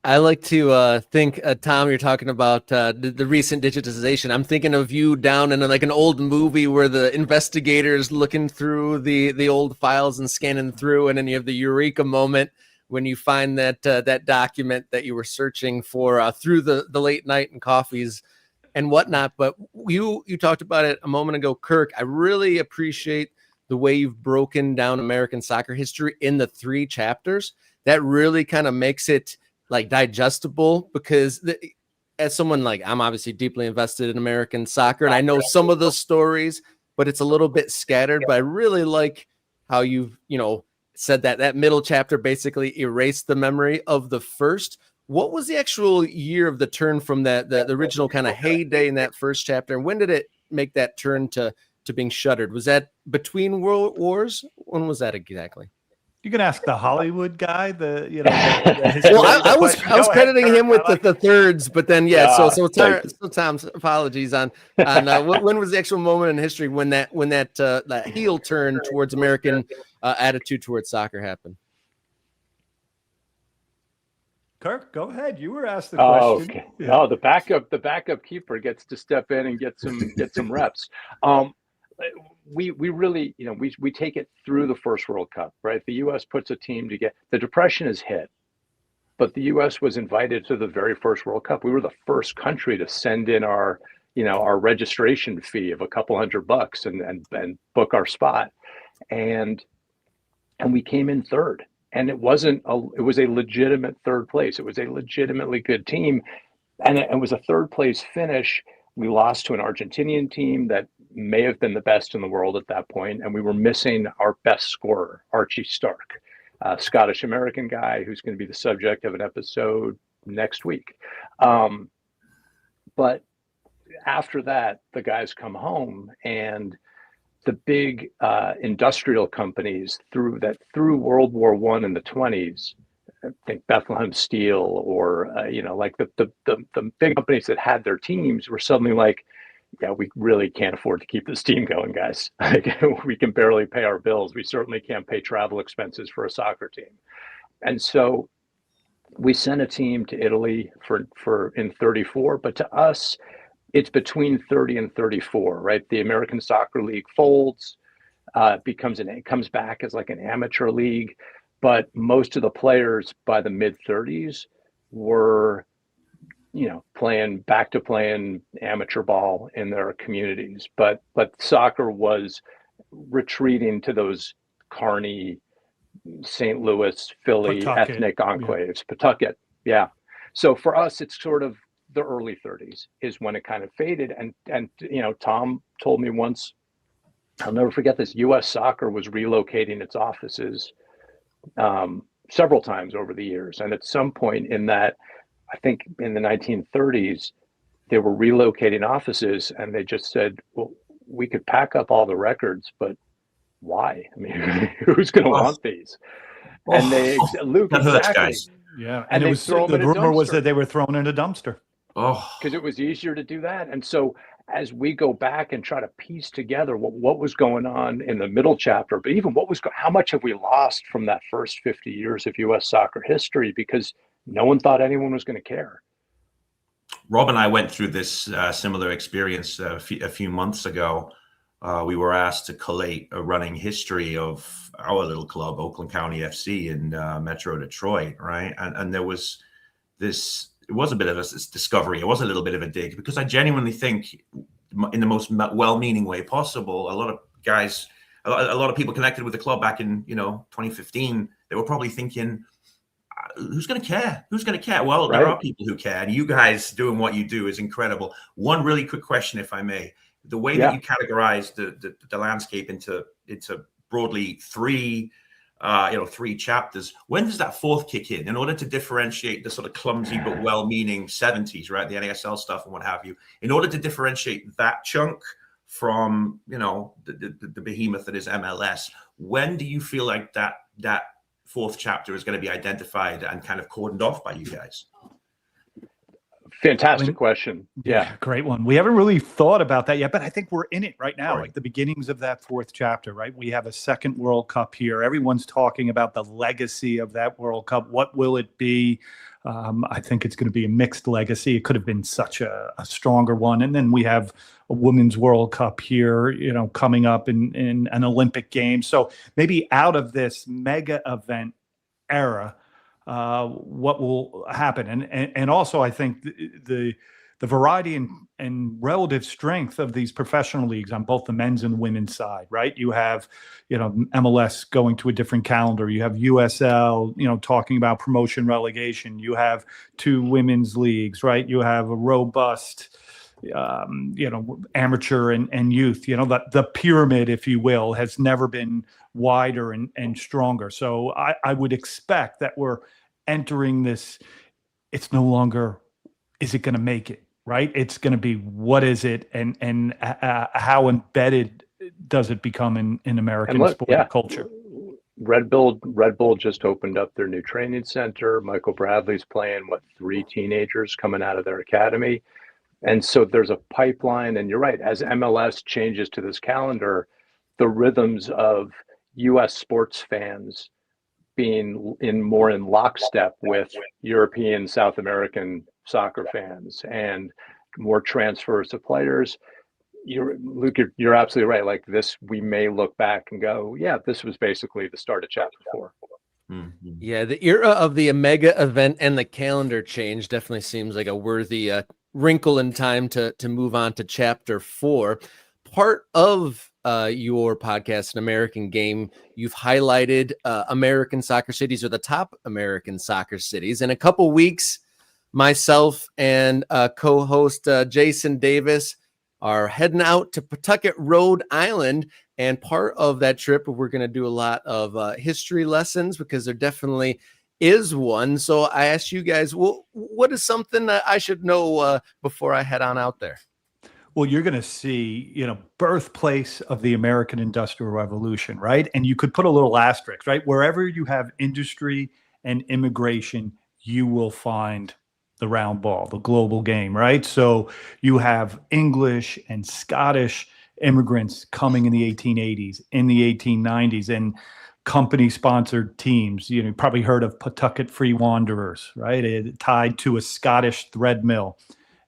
I like to think, Tom, you're talking about the recent digitization. I'm thinking of you down in like an old movie where the investigators looking through the old files and scanning through, and then you have the eureka moment when you find that that document that you were searching for through the late night and coffees and whatnot. But you talked about it a moment ago, Kirk. I really appreciate the way you've broken down American soccer history in the 3 chapters. That really kind of makes it like digestible, because as someone, like, I'm obviously deeply invested in American soccer, and I know some of the stories, but it's a little bit scattered. But I really like how you've, said that middle chapter basically erased the memory of the first. What was the actual year of the turn from the original kind of heyday in that first chapter? And when did it make that turn to being shuttered? Was that between World Wars? When was that exactly? You can ask the Hollywood guy. Well, I was crediting him with the thirds, but then so Tom's apologies on when was the actual moment in history when that heel turn towards American attitude towards soccer happened? Kirk, go ahead. You were asked the question. Okay. Yeah. No, the backup keeper gets to step in and get some reps. We really, we take it through the first World Cup, right? The U.S. puts a team together. The Depression is hit, but the U.S. was invited to the very first World Cup. We were the first country to send in our registration fee of a couple $100 and book our spot, and we came in third. And it was a legitimate third place. It was a legitimately good team, and it was a third place finish. We lost to an Argentinian team that may have been the best in the world at that point, and we were missing our best scorer, Archie Stark, a Scottish-American guy who's going to be the subject of an episode next week. But after that, the guys come home, and the big industrial companies through World War I in the 20s, I think Bethlehem Steel or like the big companies that had their teams were suddenly like, yeah, we really can't afford to keep this team going, guys. Like, we can barely pay our bills. We certainly can't pay travel expenses for a soccer team. And so we sent a team to Italy for in 34, but to us, it's between 30 and 34, right? The American Soccer League folds, comes back as like an amateur league, but most of the players by the mid 30s were, playing amateur ball in their communities. But soccer was retreating to those carny St. Louis, Philly Pawtucket, ethnic enclaves, Pawtucket. Yeah. So for us, it's sort of the early 30s is when it kind of faded. And Tom told me once, I'll never forget this, U.S. Soccer was relocating its offices several times over the years. And at some point in that, I think in the 1930s, they were relocating offices, and they just said, well, we could pack up all the records, but why? I mean, who's going to want these? And Luke, exactly. Guys. Yeah. And the rumor was that they were thrown in a dumpster. Because it was easier to do that. And so as we go back and try to piece together what was going on in the middle chapter, but even how much have we lost from that first 50 years of U.S. soccer history, because no one thought anyone was going to care. Rob and I went through this similar experience a few months ago. We were asked to collate a running history of our little club, Oakland County FC in Metro Detroit, right? And there was this, it was a bit of a discovery. It was a little bit of a dig, because I genuinely think in the most well-meaning way possible. A lot of guys, a lot of people connected with the club back in 2015, they were probably thinking, who's going to care? Who's going to care? Well, Right. there are people who care, and you guys doing what you do is incredible. One really quick question, if I may: the way that you categorize the landscape into broadly three chapters. When does that fourth kick in order to differentiate the sort of clumsy but well-meaning 70s, right? The NASL stuff and what have you. In order to differentiate that chunk from the behemoth that is MLS, when do you feel like that fourth chapter is going to be identified and kind of cordoned off by you guys? Fantastic question. Yeah, great one. We haven't really thought about that yet, but I think we're in it right now, Right. like the beginnings of that fourth chapter, right? We have a second World Cup here. Everyone's talking about the legacy of that World Cup. What will it be? I think it's going to be a mixed legacy. It could have been such a stronger one. And then we have a Women's World Cup here, coming up in an Olympic game. So maybe out of this mega event era, what will happen, and also I think the variety and relative strength of these professional leagues on both the men's and women's side, right? You have MLS going to a different calendar. You have USL, talking about promotion relegation. You have 2 women's leagues, right? You have a robust amateur and youth. The pyramid, if you will, has never been wider and stronger. So I would expect that we're entering this. It's no longer, is it going to make it, right? It's going to be, what is it, and how embedded does it become in American sport culture? Red Bull just opened up their new training center. Michael Bradley's playing 3 teenagers coming out of their academy. And so there's a pipeline, and you're right, as MLS changes to this calendar, the rhythms of US sports fans being more in lockstep with European, South American soccer fans, and more transfers of players. Luke, you're absolutely right. Like this, we may look back and go, yeah, this was basically the start of chapter 4. Mm-hmm. Yeah, the era of the mega event and the calendar change definitely seems like a worthy wrinkle in time to move on to chapter 4. Part of your podcast, An American Game, you've highlighted American soccer cities, or the top American soccer cities. In a couple weeks, myself and co-host Jason Davis are heading out to Pawtucket, Rhode Island. And part of that trip, we're going to do a lot of history lessons, because there definitely is one. So I asked you guys, well, what is something that I should know before I head on out there? Well, you're going to see, birthplace of the American Industrial Revolution, right? And you could put a little asterisk, right? Wherever you have industry and immigration, you will find the round ball, the global game, right? So you have English and Scottish immigrants coming in the 1880s, in the 1890s, and company-sponsored teams. You probably heard of Pawtucket Free Wanderers, right? It tied to a Scottish thread mill.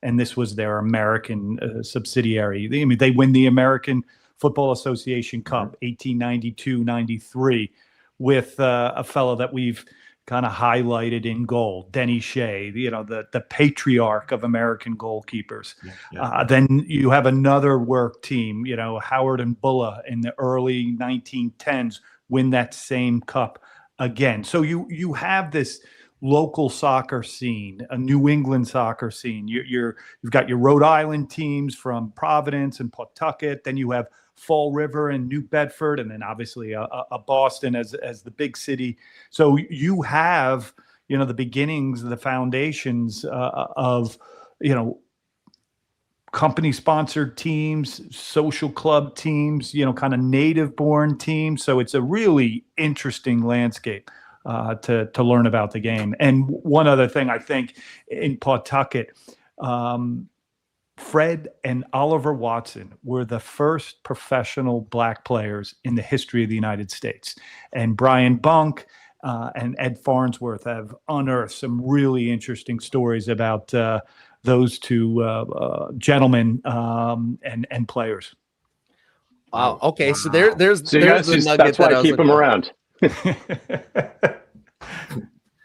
And this was their American subsidiary. They win the American Football Association Cup, 1892-93, with a fellow that we've kind of highlighted in goal, Denny Shea, the patriarch of American goalkeepers. Then you have another work team, Howard and Bulla in the early 1910s win that same cup again. So you have this local soccer scene, a New England soccer scene. You've got your Rhode Island teams from Providence and Pawtucket. Then you have Fall River and New Bedford, and then obviously a Boston as the big city. So you have, the beginnings, the foundations of, company-sponsored teams, social club teams, kind of native-born teams. So it's a really interesting landscape to learn about the game. And one other thing, I think in Pawtucket, Fred and Oliver Watson were the first professional Black players in the history of the United States. And Brian Bunk and Ed Farnsworth have unearthed some really interesting stories about those 2 gentlemen and players. Wow. Okay. So there's the nugget. That's why I keep them around.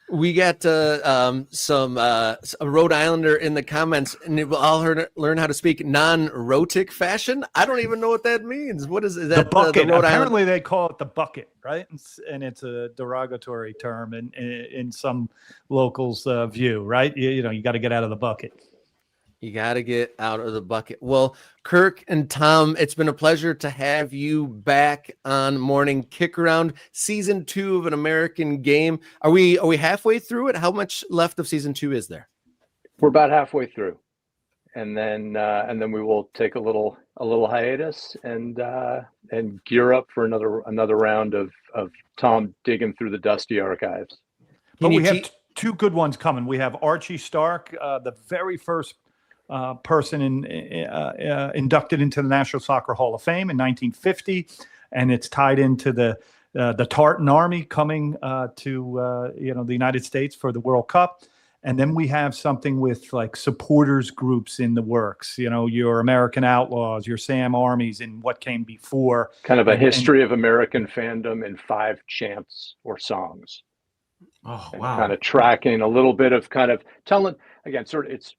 We got some a Rhode Islander in the comments, and we'll all learn how to speak non-rhotic fashion. I don't even know what that means. What is that? The bucket. The Rhode Apparently, they call it the bucket, right? And it's a derogatory term in some locals' view, right? You know, you got to get out of the bucket. You got to get out of the bucket. Well, Kirk and Tom, it's been a pleasure to have you back on Morning Kick Around, season 2 of An American Game. Are we halfway through it? How much left of season 2 is there? We're about halfway through, and then we will take a little hiatus and gear up for another round of Tom digging through the dusty archives. But we have two good ones coming. We have Archie Stark, the very first person inducted into the National Soccer Hall of Fame in 1950, and it's tied into the Tartan Army coming to the United States for the World Cup. And then we have something with like supporters groups in the works, you know, your American Outlaws, your Sam Armies, and what came before. Kind of a history of American fandom in 5 chants or songs. Oh, and wow. Kind of tracking a little bit of kind of telling, again, sort of it's,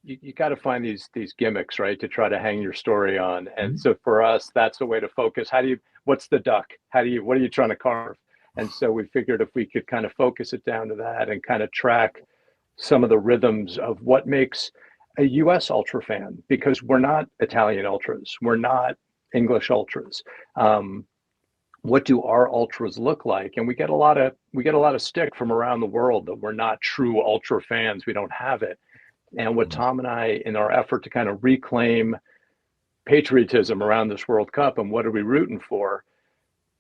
you got to find these gimmicks, right, to try to hang your story on. And so for us, that's a way to focus. What's the duck? What are you trying to carve? And so we figured if we could kind of focus it down to that and kind of track some of the rhythms of what makes a US Ultra fan, because we're not Italian Ultras. We're not English Ultras. What do our Ultras look like? And we get a lot of stick from around the world that we're not true Ultra fans. We don't have it. And what Tom and I, in our effort to kind of reclaim patriotism around this World Cup and what are we rooting for,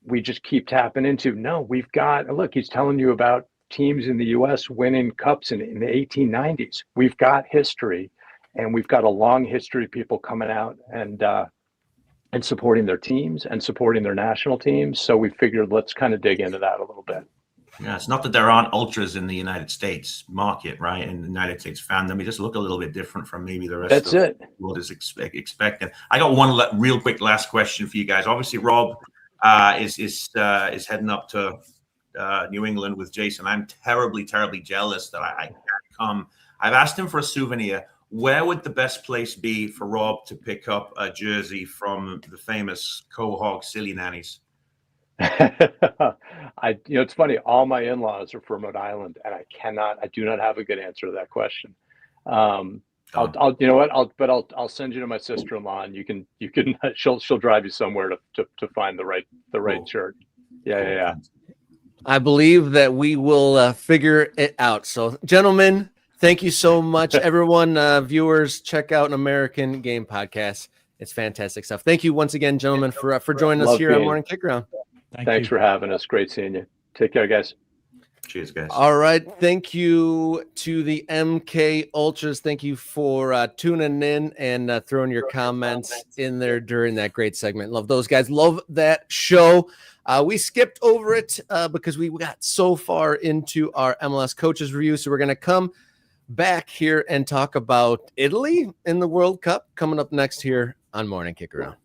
we just keep tapping into, no, we've got, look, he's telling you about teams in the US winning cups in the 1890s. We've got history, and we've got a long history of people coming out and supporting their teams and supporting their national teams. So we figured let's kind of dig into that a little bit. Yeah, it's not that there aren't ultras in the United States market, right? In the United States fandom, we just look a little bit different from maybe the rest of the world is expecting. I got one real quick last question for you guys. Obviously, Rob is heading up to New England with Jason. I'm terribly jealous that I can't come. I've asked him for a souvenir. Where would the best place be for Rob to pick up a jersey from the famous Quahog Silly Nannies? It's funny. All my in-laws are from Rhode Island, and I do not have a good answer to that question. I'll send you to my sister-in-law, and you can, she'll drive you somewhere to find the right cool. Shirt. Yeah. I believe that we will figure it out. So, gentlemen, thank you so much. Everyone, viewers, check out An American Game podcast. It's fantastic stuff. Thank you once again, gentlemen, for joining us here on Morning Kick Around. Thanks for having us. Great seeing you. Take care, guys. Cheers, guys. All right. Thank you to the MK Ultras. Thank you for tuning in and throwing your comments in there during that great segment. Love those guys. Love that show. We skipped over it because we got so far into our MLS coaches review. So we're going to come back here and talk about Italy in the World Cup coming up next here on Morning Kick Around.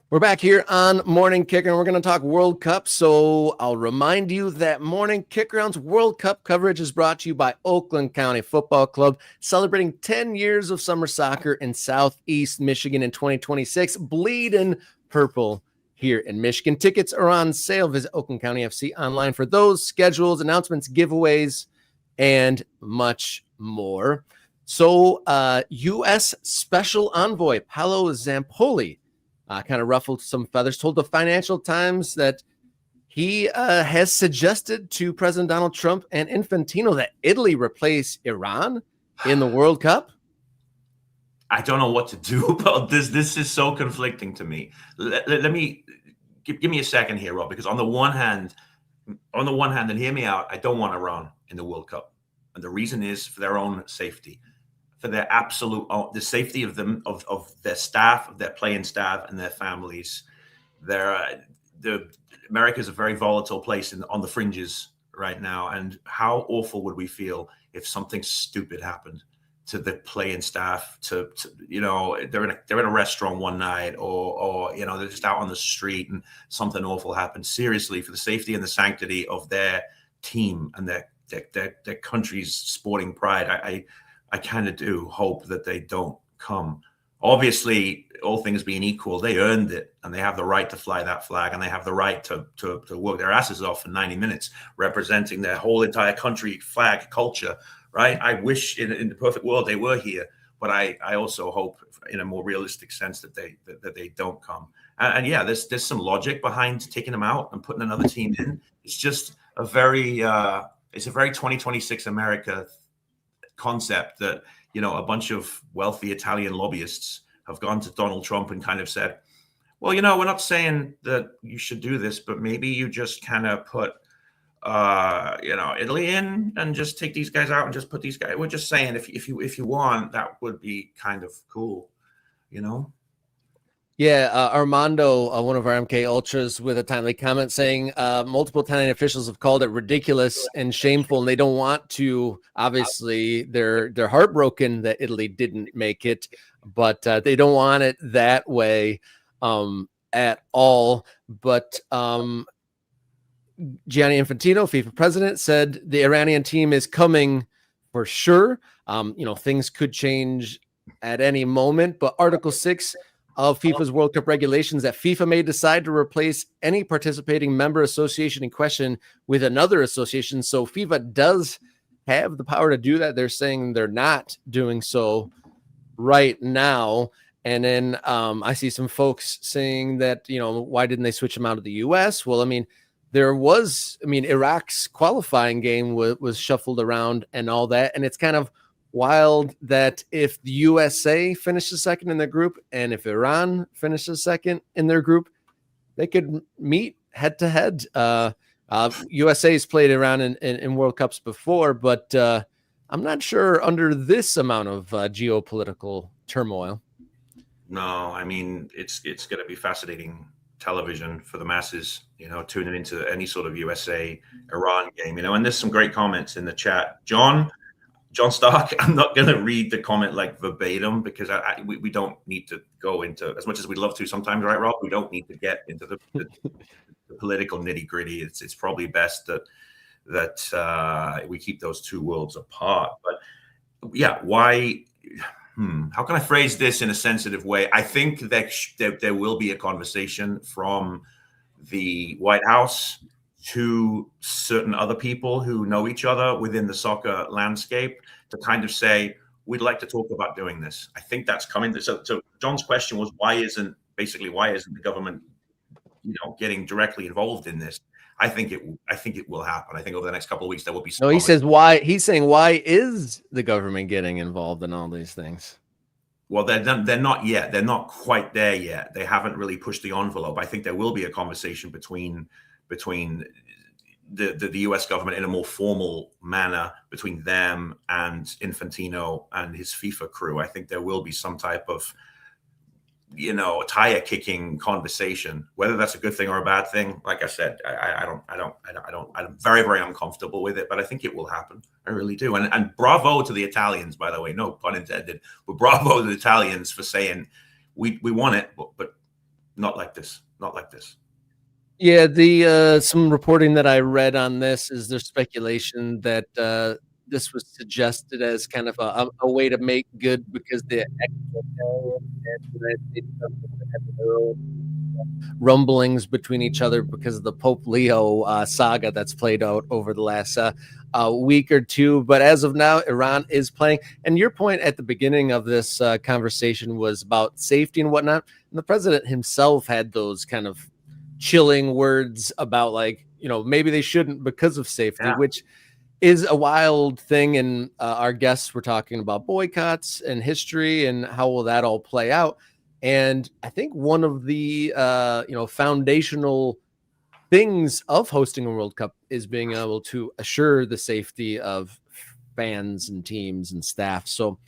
We're back here on Morning Kick, and we're going to talk World Cup. So I'll remind you that Morning Kick Around's World Cup coverage is brought to you by Oakland County Football Club, celebrating 10 years of summer soccer in Southeast Michigan in 2026. Bleeding purple here in Michigan. Tickets are on sale. Visit Oakland County FC online for those schedules, announcements, giveaways, and much more. So U.S. Special Envoy Paolo Zampoli kind of ruffled some feathers, told the Financial Times that he has suggested to President Donald Trump and Infantino that Italy replace Iran in the World Cup. I don't know what to do about this. This is so conflicting to me. Let me give me a second here, Rob, because on the one hand, and hear me out, I don't want Iran in the World Cup. And the reason is for their own safety. For their absolute, the safety of them, of their staff, of their playing staff, and their families. America is a very volatile place on the fringes right now, and how awful would we feel if something stupid happened to the playing staff, to you know, they're in a restaurant one night, or you know, they're just out on the street and something awful happens. Seriously, for the safety and the sanctity of their team and their country's sporting pride, I kind of do hope that they don't come. Obviously, all things being equal, they earned it, and they have the right to fly that flag, and they have the right to work their asses off for 90 minutes, representing their whole entire country, flag, culture, right? I wish in the perfect world they were here, but I also hope in a more realistic sense that they don't come. And yeah, there's some logic behind taking them out and putting another team in. It's just a very 2026 America concept that, you know, a bunch of wealthy Italian lobbyists have gone to Donald Trump and kind of said, well, you know, we're not saying that you should do this, but maybe you just kind of put, you know, Italy in and just take these guys out and just put these guys. We're just saying if you want, that would be kind of cool, you know? Yeah, Armando, one of our MK Ultras, with a timely comment saying multiple Italian officials have called it ridiculous and shameful, and they don't want to. Obviously, they're heartbroken that Italy didn't make it, but they don't want it that way at all. But Gianni Infantino, FIFA president, said the Iranian team is coming for sure. You know, things could change at any moment, but Article 6 of FIFA's World Cup regulations that FIFA may decide to replace any participating member association in question with another association. So FIFA does have the power to do that. They're saying they're not doing so right now. And then I see some folks saying that, you know, why didn't they switch them out of the U.S.? Well, I mean, Iraq's qualifying game was shuffled around and all that. And it's kind of wild that if the USA finishes second in their group and if Iran finishes second in their group, they could meet head to head. USA's played around in World Cups before, but I'm not sure under this amount of geopolitical turmoil. No, I mean, it's going to be fascinating television for the masses, you know, tuning into any sort of USA Iran game, you know. And there's some great comments in the chat. John Stark, I'm not going to read the comment like verbatim because we don't need to go into, as much as we'd love to sometimes, right, Rob? We don't need to get into the political nitty gritty. It's probably best that we keep those two worlds apart. But yeah, why? How can I phrase this in a sensitive way? I think that there will be a conversation from the White House to certain other people who know each other within the soccer landscape to kind of say, we'd like to talk about doing this. I think that's coming. So John's question was, why isn't the government, you know, getting directly involved in this? I think it will happen. I think over the next couple of weeks there will be. No, he says why. He's saying, why is the government getting involved in all these things? Well, they're not yet. They're not quite there yet. They haven't really pushed the envelope. I think there will be a conversation between the U.S. government in a more formal manner between them and Infantino and his FIFA crew. I think there will be some type of, you know, tire kicking conversation. Whether that's a good thing or a bad thing, like I said, I'm very, very uncomfortable with it, but I think it will happen. I really do. And bravo to the Italians, by the way, no pun intended, but bravo to the Italians for saying we want it, but not like this, not like this. Yeah, the some reporting that I read on this is there's speculation that this was suggested as kind of a way to make good because the rumblings between each other because of the Pope Leo saga that's played out over the last week or two. But as of now, Iran is playing. And your point at the beginning of this conversation was about safety and whatnot. And the president himself had those kind of chilling words about, like, you know, maybe they shouldn't because of safety, which is a wild thing. And our guests were talking about boycotts and history and how will that all play out. And I think one of the foundational things of hosting a World Cup is being able to assure the safety of fans and teams and staff. So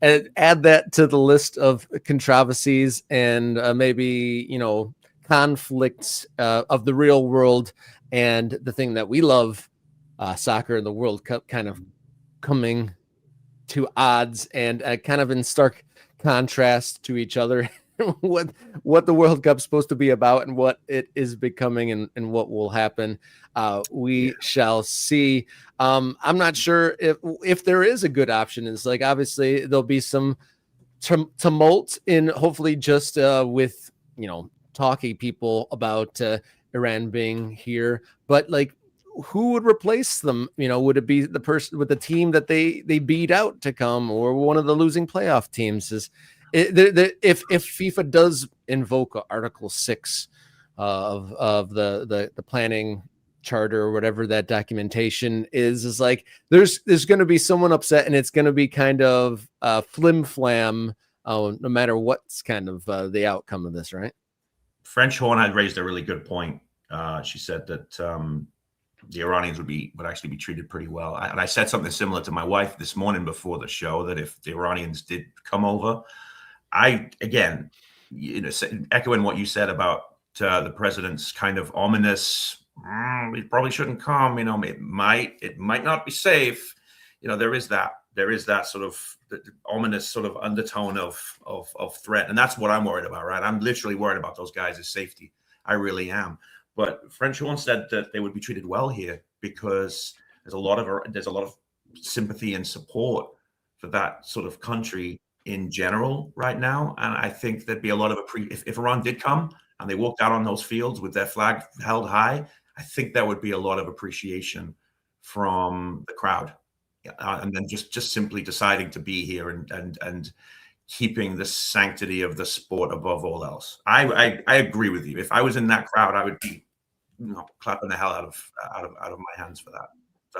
add that to the list of controversies and maybe, you know, conflicts of the real world and the thing that we love soccer and the World Cup kind of coming to odds and kind of in stark contrast to each other. what the World Cup's supposed to be about and what it is becoming and what will happen. We shall see. I'm not sure if there is a good option. It's like, obviously there'll be some tumult in hopefully just with, talking people about Iran being here, but like, who would replace them? Would it be the person with the team that they beat out to come, or one of the losing playoff teams? If FIFA does invoke Article 6 of the planning charter or whatever that documentation is like, there's going to be someone upset, and it's going to be kind of flim flam, no matter what's kind of the outcome of this, right? French Horn had raised a really good point. She said that the Iranians would actually be treated pretty well. And I said something similar to my wife this morning before the show, that if the Iranians did come over, again, echoing what you said about the president's kind of ominous, we probably shouldn't come, it might not be safe. There is that sort of the ominous sort of undertone of threat. And that's what I'm worried about, right? I'm literally worried about those guys' safety. I really am. But French Horn said that they would be treated well here because there's a lot of sympathy and support for that sort of country in general right now. And I think there'd be a lot of if Iran did come and they walked out on those fields with their flag held high, I think there would be a lot of appreciation from the crowd, and then just simply deciding to be here and keeping the sanctity of the sport above all else. I agree with you. If I was in that crowd, I would be clapping the hell out of my hands for that.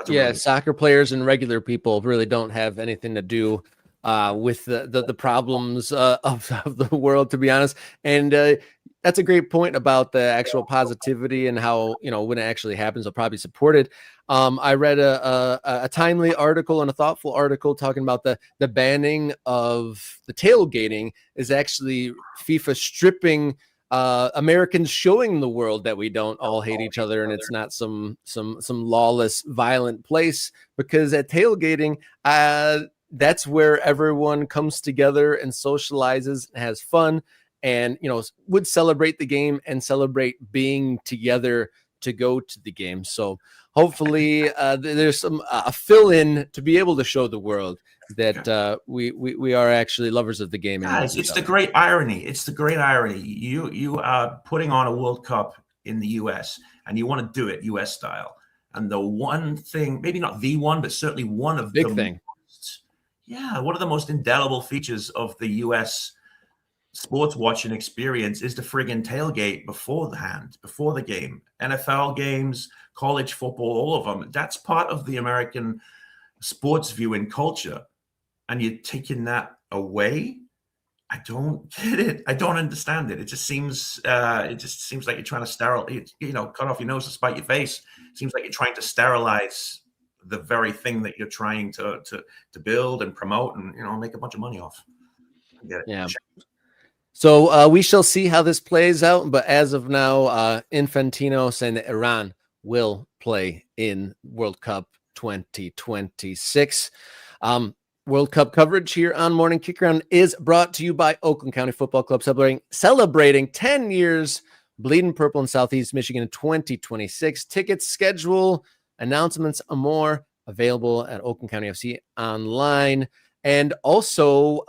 That's soccer players and regular people really don't have anything to do with the problems of the world, to be honest. And that's a great point about the actual positivity and how, when it actually happens, they'll probably support it. I read a timely article and a thoughtful article talking about the banning of the tailgating is actually FIFA stripping Americans, showing the world that we don't all hate each other and it's not some lawless, violent place. Because at tailgating, that's where everyone comes together and socializes and has fun, and would celebrate the game and celebrate being together to go to the game. So hopefully there's some a fill-in to be able to show the world that we are actually lovers of the game. Guys, it's the great irony. It's the great irony. You are putting on a World Cup in the US, and you want to do it US style. And the one thing, maybe not the one, but certainly one of big thing. One of the most indelible features of the US sports watching experience is the friggin' tailgate before the game. NFL games, college football, all of them. That's part of the American sports viewing culture. And you're taking that away? I don't get it. I don't understand it. It just seems like you're trying to cut off your nose to spite your face. It seems like you're trying to sterilize the very thing that you're trying to build and promote and make a bunch of money off. I get it. Yeah. So we shall see how this plays out. But as of now, Infantino saying that Iran will play in World Cup 2026. World Cup coverage here on Morning Kickaround is brought to you by Oakland County Football Club, celebrating 10 years bleeding purple in Southeast Michigan in 2026. Tickets, schedule, announcements, and more available at Oakland County FC online. And also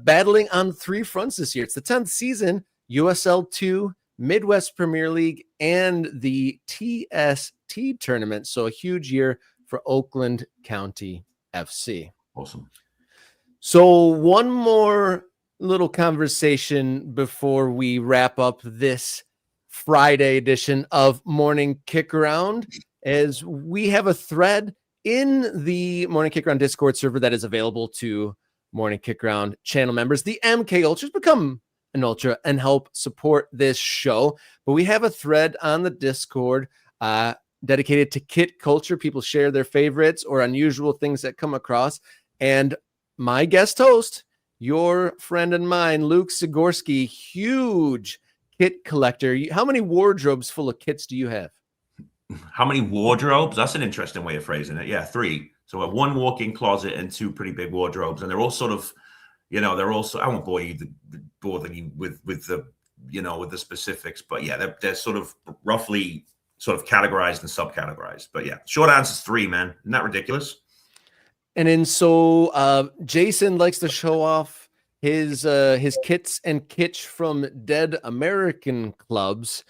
battling on three fronts this year. It's the 10th season, USL 2, Midwest Premier League, and the TST tournament. So a huge year for Oakland County FC. Awesome. So one more little conversation before we wrap up this Friday edition of Morning Kickaround, as we have a thread in the Morning Kickaround Discord server that is available to Morning Kickaround channel members. The MK Ultras, become an Ultra and help support this show. But we have a thread on the Discord dedicated to kit culture. People share their favorites or unusual things that come across. And my guest host, your friend and mine, Luke Sigorski, huge kit collector. How many wardrobes full of kits do you have? How many wardrobes? That's an interesting way of phrasing it. Yeah, 3. So a 1 walk-in closet and 2 pretty big wardrobes, and they're all sort of, they're also. I won't bore you with the with the specifics, but yeah, they're sort of roughly sort of categorized and subcategorized. But yeah, short answer is 3, man. Isn't that ridiculous? And then so Jason likes to show off his kits and kitsch from dead American clubs.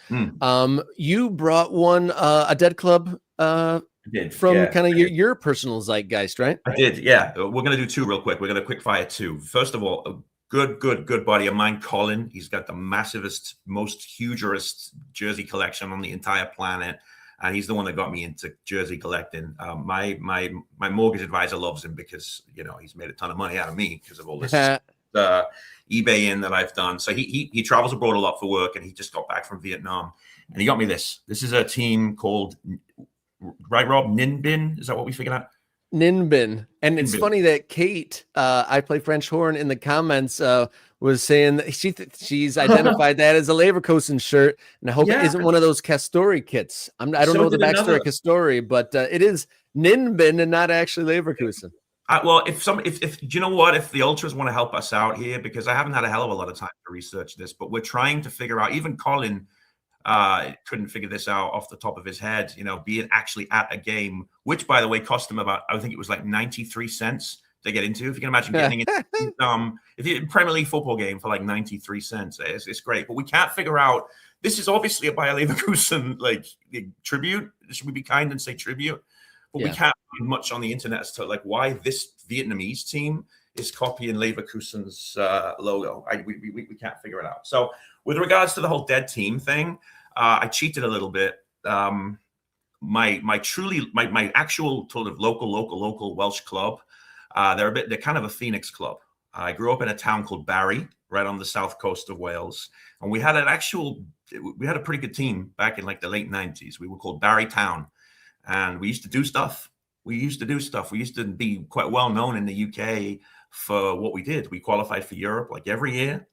You brought one a dead club from kind of your personal zeitgeist, right? I did, yeah. We're gonna do 2 real quick. We're gonna quick fire 2. First of all, a good buddy of mine, Colin. He's got the massivest, most hugest jersey collection on the entire planet. And he's the one that got me into jersey collecting. My mortgage advisor loves him because he's made a ton of money out of me because of all this eBay that I've done. So he travels abroad a lot for work, and he just got back from Vietnam, and he got me this. This is a team called, right, Rob? Ninh Is that what we figured out? Ninh Binh. And it's funny that Kate, I play French horn, in the comments was saying that she's identified that as a Leverkusen shirt, and I hope it isn't one of those Castori kits. I don't know the backstory of Castori, but it is Ninh Binh and not actually Leverkusen. Well, if you know what, if the ultras want to help us out here, because I haven't had a hell of a lot of time to research this, but we're trying to figure out. Even Colin couldn't figure this out off the top of his head. Being actually at a game, which by the way cost him about, I think it was like 93 cents to get into. If you can imagine getting into if you Premier League football game for like 93 cents, it's great. But we can't figure out. This is obviously a Bayer Leverkusen tribute. Should we be kind and say tribute? But we can't find much on the internet as to why this Vietnamese team is copying Leverkusen's logo. We can't figure it out. So with regards to the whole dead team thing, I cheated a little bit. My actual sort of local Welsh club, they're kind of a Phoenix club. I grew up in a town called Barry, right on the south coast of Wales, and we had a pretty good team back in the late 90s. We were called Barry Town. And we used to do stuff. We used to be quite well known in the UK for what we did. We qualified for Europe every year.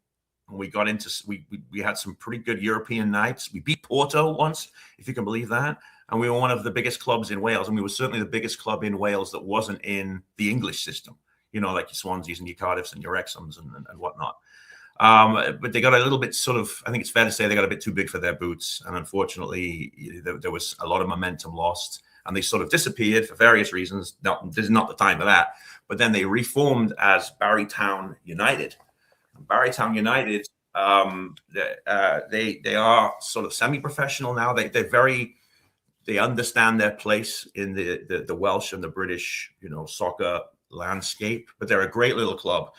And we got into, we had some pretty good European nights. We beat Porto once, if you can believe that. And we were one of the biggest clubs in Wales. And we were certainly the biggest club in Wales that wasn't in the English system, like your Swanseas and your Cardiffs and your Wrexhams and whatnot. But they got a little bit I think it's fair to say they got a bit too big for their boots. And unfortunately, there was a lot of momentum lost, and they sort of disappeared for various reasons. No, this is not the time for that. But then they reformed as Barrytown United. Barrytown United, they are sort of semi-professional now. They understand their place in the Welsh and the British, soccer landscape. But they're a great little club.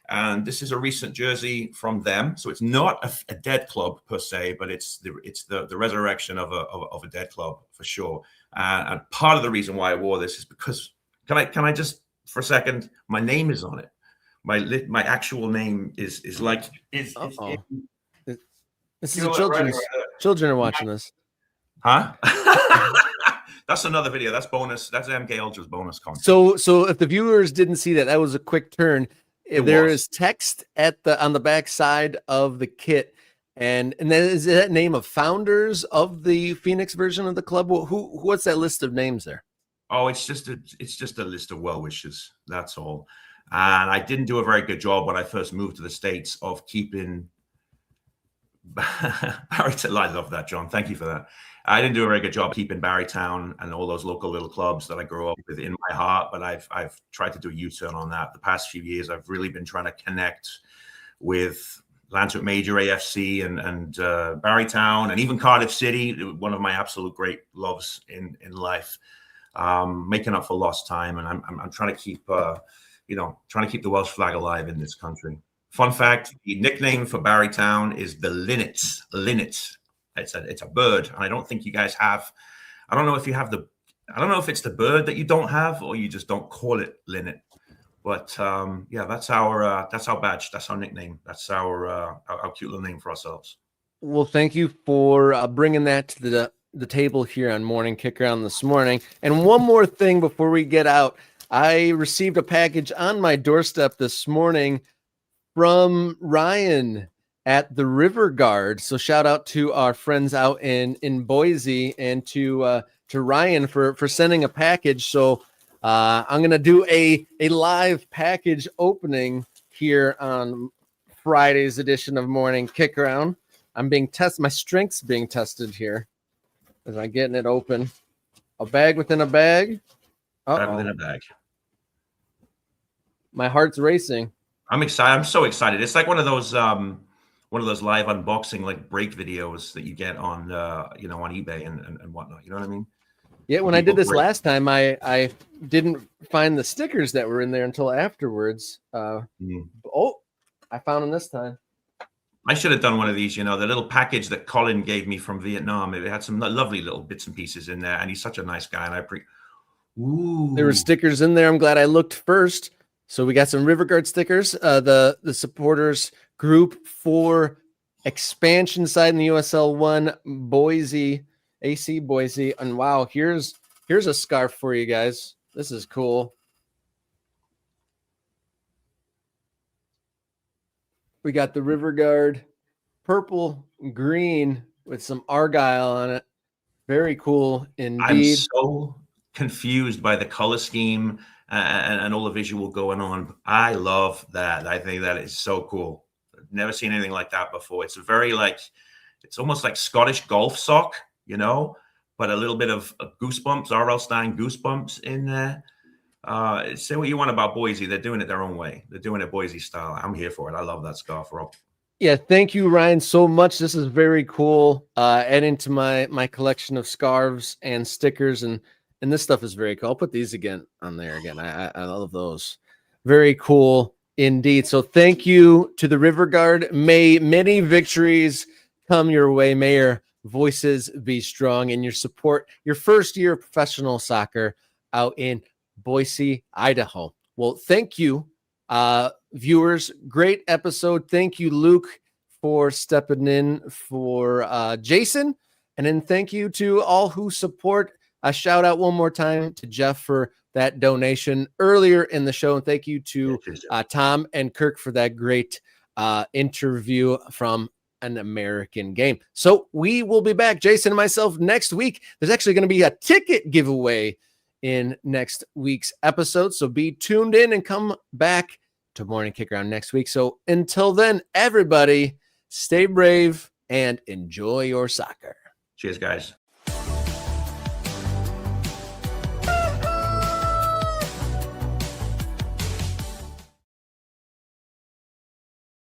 And this is a recent jersey from them, so it's not a dead club per se, but it's the resurrection of a dead club for sure. And part of the reason why I wore this is because can I just for a second? My name is on it. My actual name is This is a children's. Children are watching this. Huh? That's another video. That's bonus. That's MK Ultra's bonus content. So if the viewers didn't see that was a quick turn. There is text on the back side of the kit, and then is that name of founders of the Phoenix version of the club? What's that list of names there? Oh, it's just a list of well wishers. That's all. And I didn't do a very good job when I first moved to the States of keeping Barrytown. I love that, John. Thank you for that. I didn't do a very good job keeping Barrytown and all those local little clubs that I grew up with in my heart, but I've tried to do a U-turn on that. The past few years, I've really been trying to connect with Landswick Major AFC and Barrytown and even Cardiff City, one of my absolute great loves in life, making up for lost time. And I'm trying to keep the Welsh flag alive in this country. Fun fact: the nickname for Barrytown is the Linnets. Linnets. It's a bird, and I don't think you guys have. I don't know if you have I don't know if it's the bird that you don't have, or you just don't call it linnet. But that's our badge. That's our nickname. That's our cute little name for ourselves. Well, thank you for bringing that to the table here on Morning Kickaround this morning. And one more thing before we get out, I received a package on my doorstep this morning from Ryan. at the River Guard. So shout out to our friends out in Boise, and to Ryan for sending a package. So I'm gonna do a live package opening here on Friday's edition of Morning Kick Around. I'm being tested. My strength's being tested here as I'm getting it open. A bag within a bag. Bag within a bag. My heart's racing. I'm excited. I'm so excited. It's like one of those live unboxing like break videos that you get on on eBay and whatnot. You know what I mean? Yeah, when I did this last time, I didn't find the stickers that were in there until afterwards. Oh, I found them this time. I should have done one of these, the little package that Colin gave me from Vietnam. It had some lovely little bits and pieces in there, and he's such a nice guy. And there were stickers in there. I'm glad I looked first. So we got some River Guard stickers. The supporters group for expansion side in the USL 1 Boise, AC Boise. And wow, here's a scarf for you guys. This is cool. We got the River Guard purple green with some Argyle on it. Very cool indeed. I'm so confused by the color scheme and all the visual going on. I love that. I think that is so cool. I've never seen anything like that before. It's it's almost like Scottish golf sock, but a little bit of goosebumps, R.L. Stein goosebumps in there. Say what you want about Boise. They're doing it their own way. They're doing it Boise style. I'm here for it. I love that scarf, Rob. Yeah, thank you, Ryan, so much. This is very cool. Adding to my collection of scarves and stickers, and this stuff is very cool. I'll put these on there again. I love those. Very cool indeed. So thank you to the River Guard. May many victories come your way. May your voices be strong in your support. Your first year of professional soccer out in Boise, Idaho. Well, thank you, viewers. Great episode. Thank you, Luke, for stepping in for Jason. And then thank you to all who support. A shout out one more time to Jeff for that donation earlier in the show. And thank you to Tom and Kirk for that great interview from an American game. So we will be back, Jason and myself, next week. There's actually going to be a ticket giveaway in next week's episode. So be tuned in and come back to Morning Kick Around next week. So until then, everybody, stay brave and enjoy your soccer. Cheers, guys.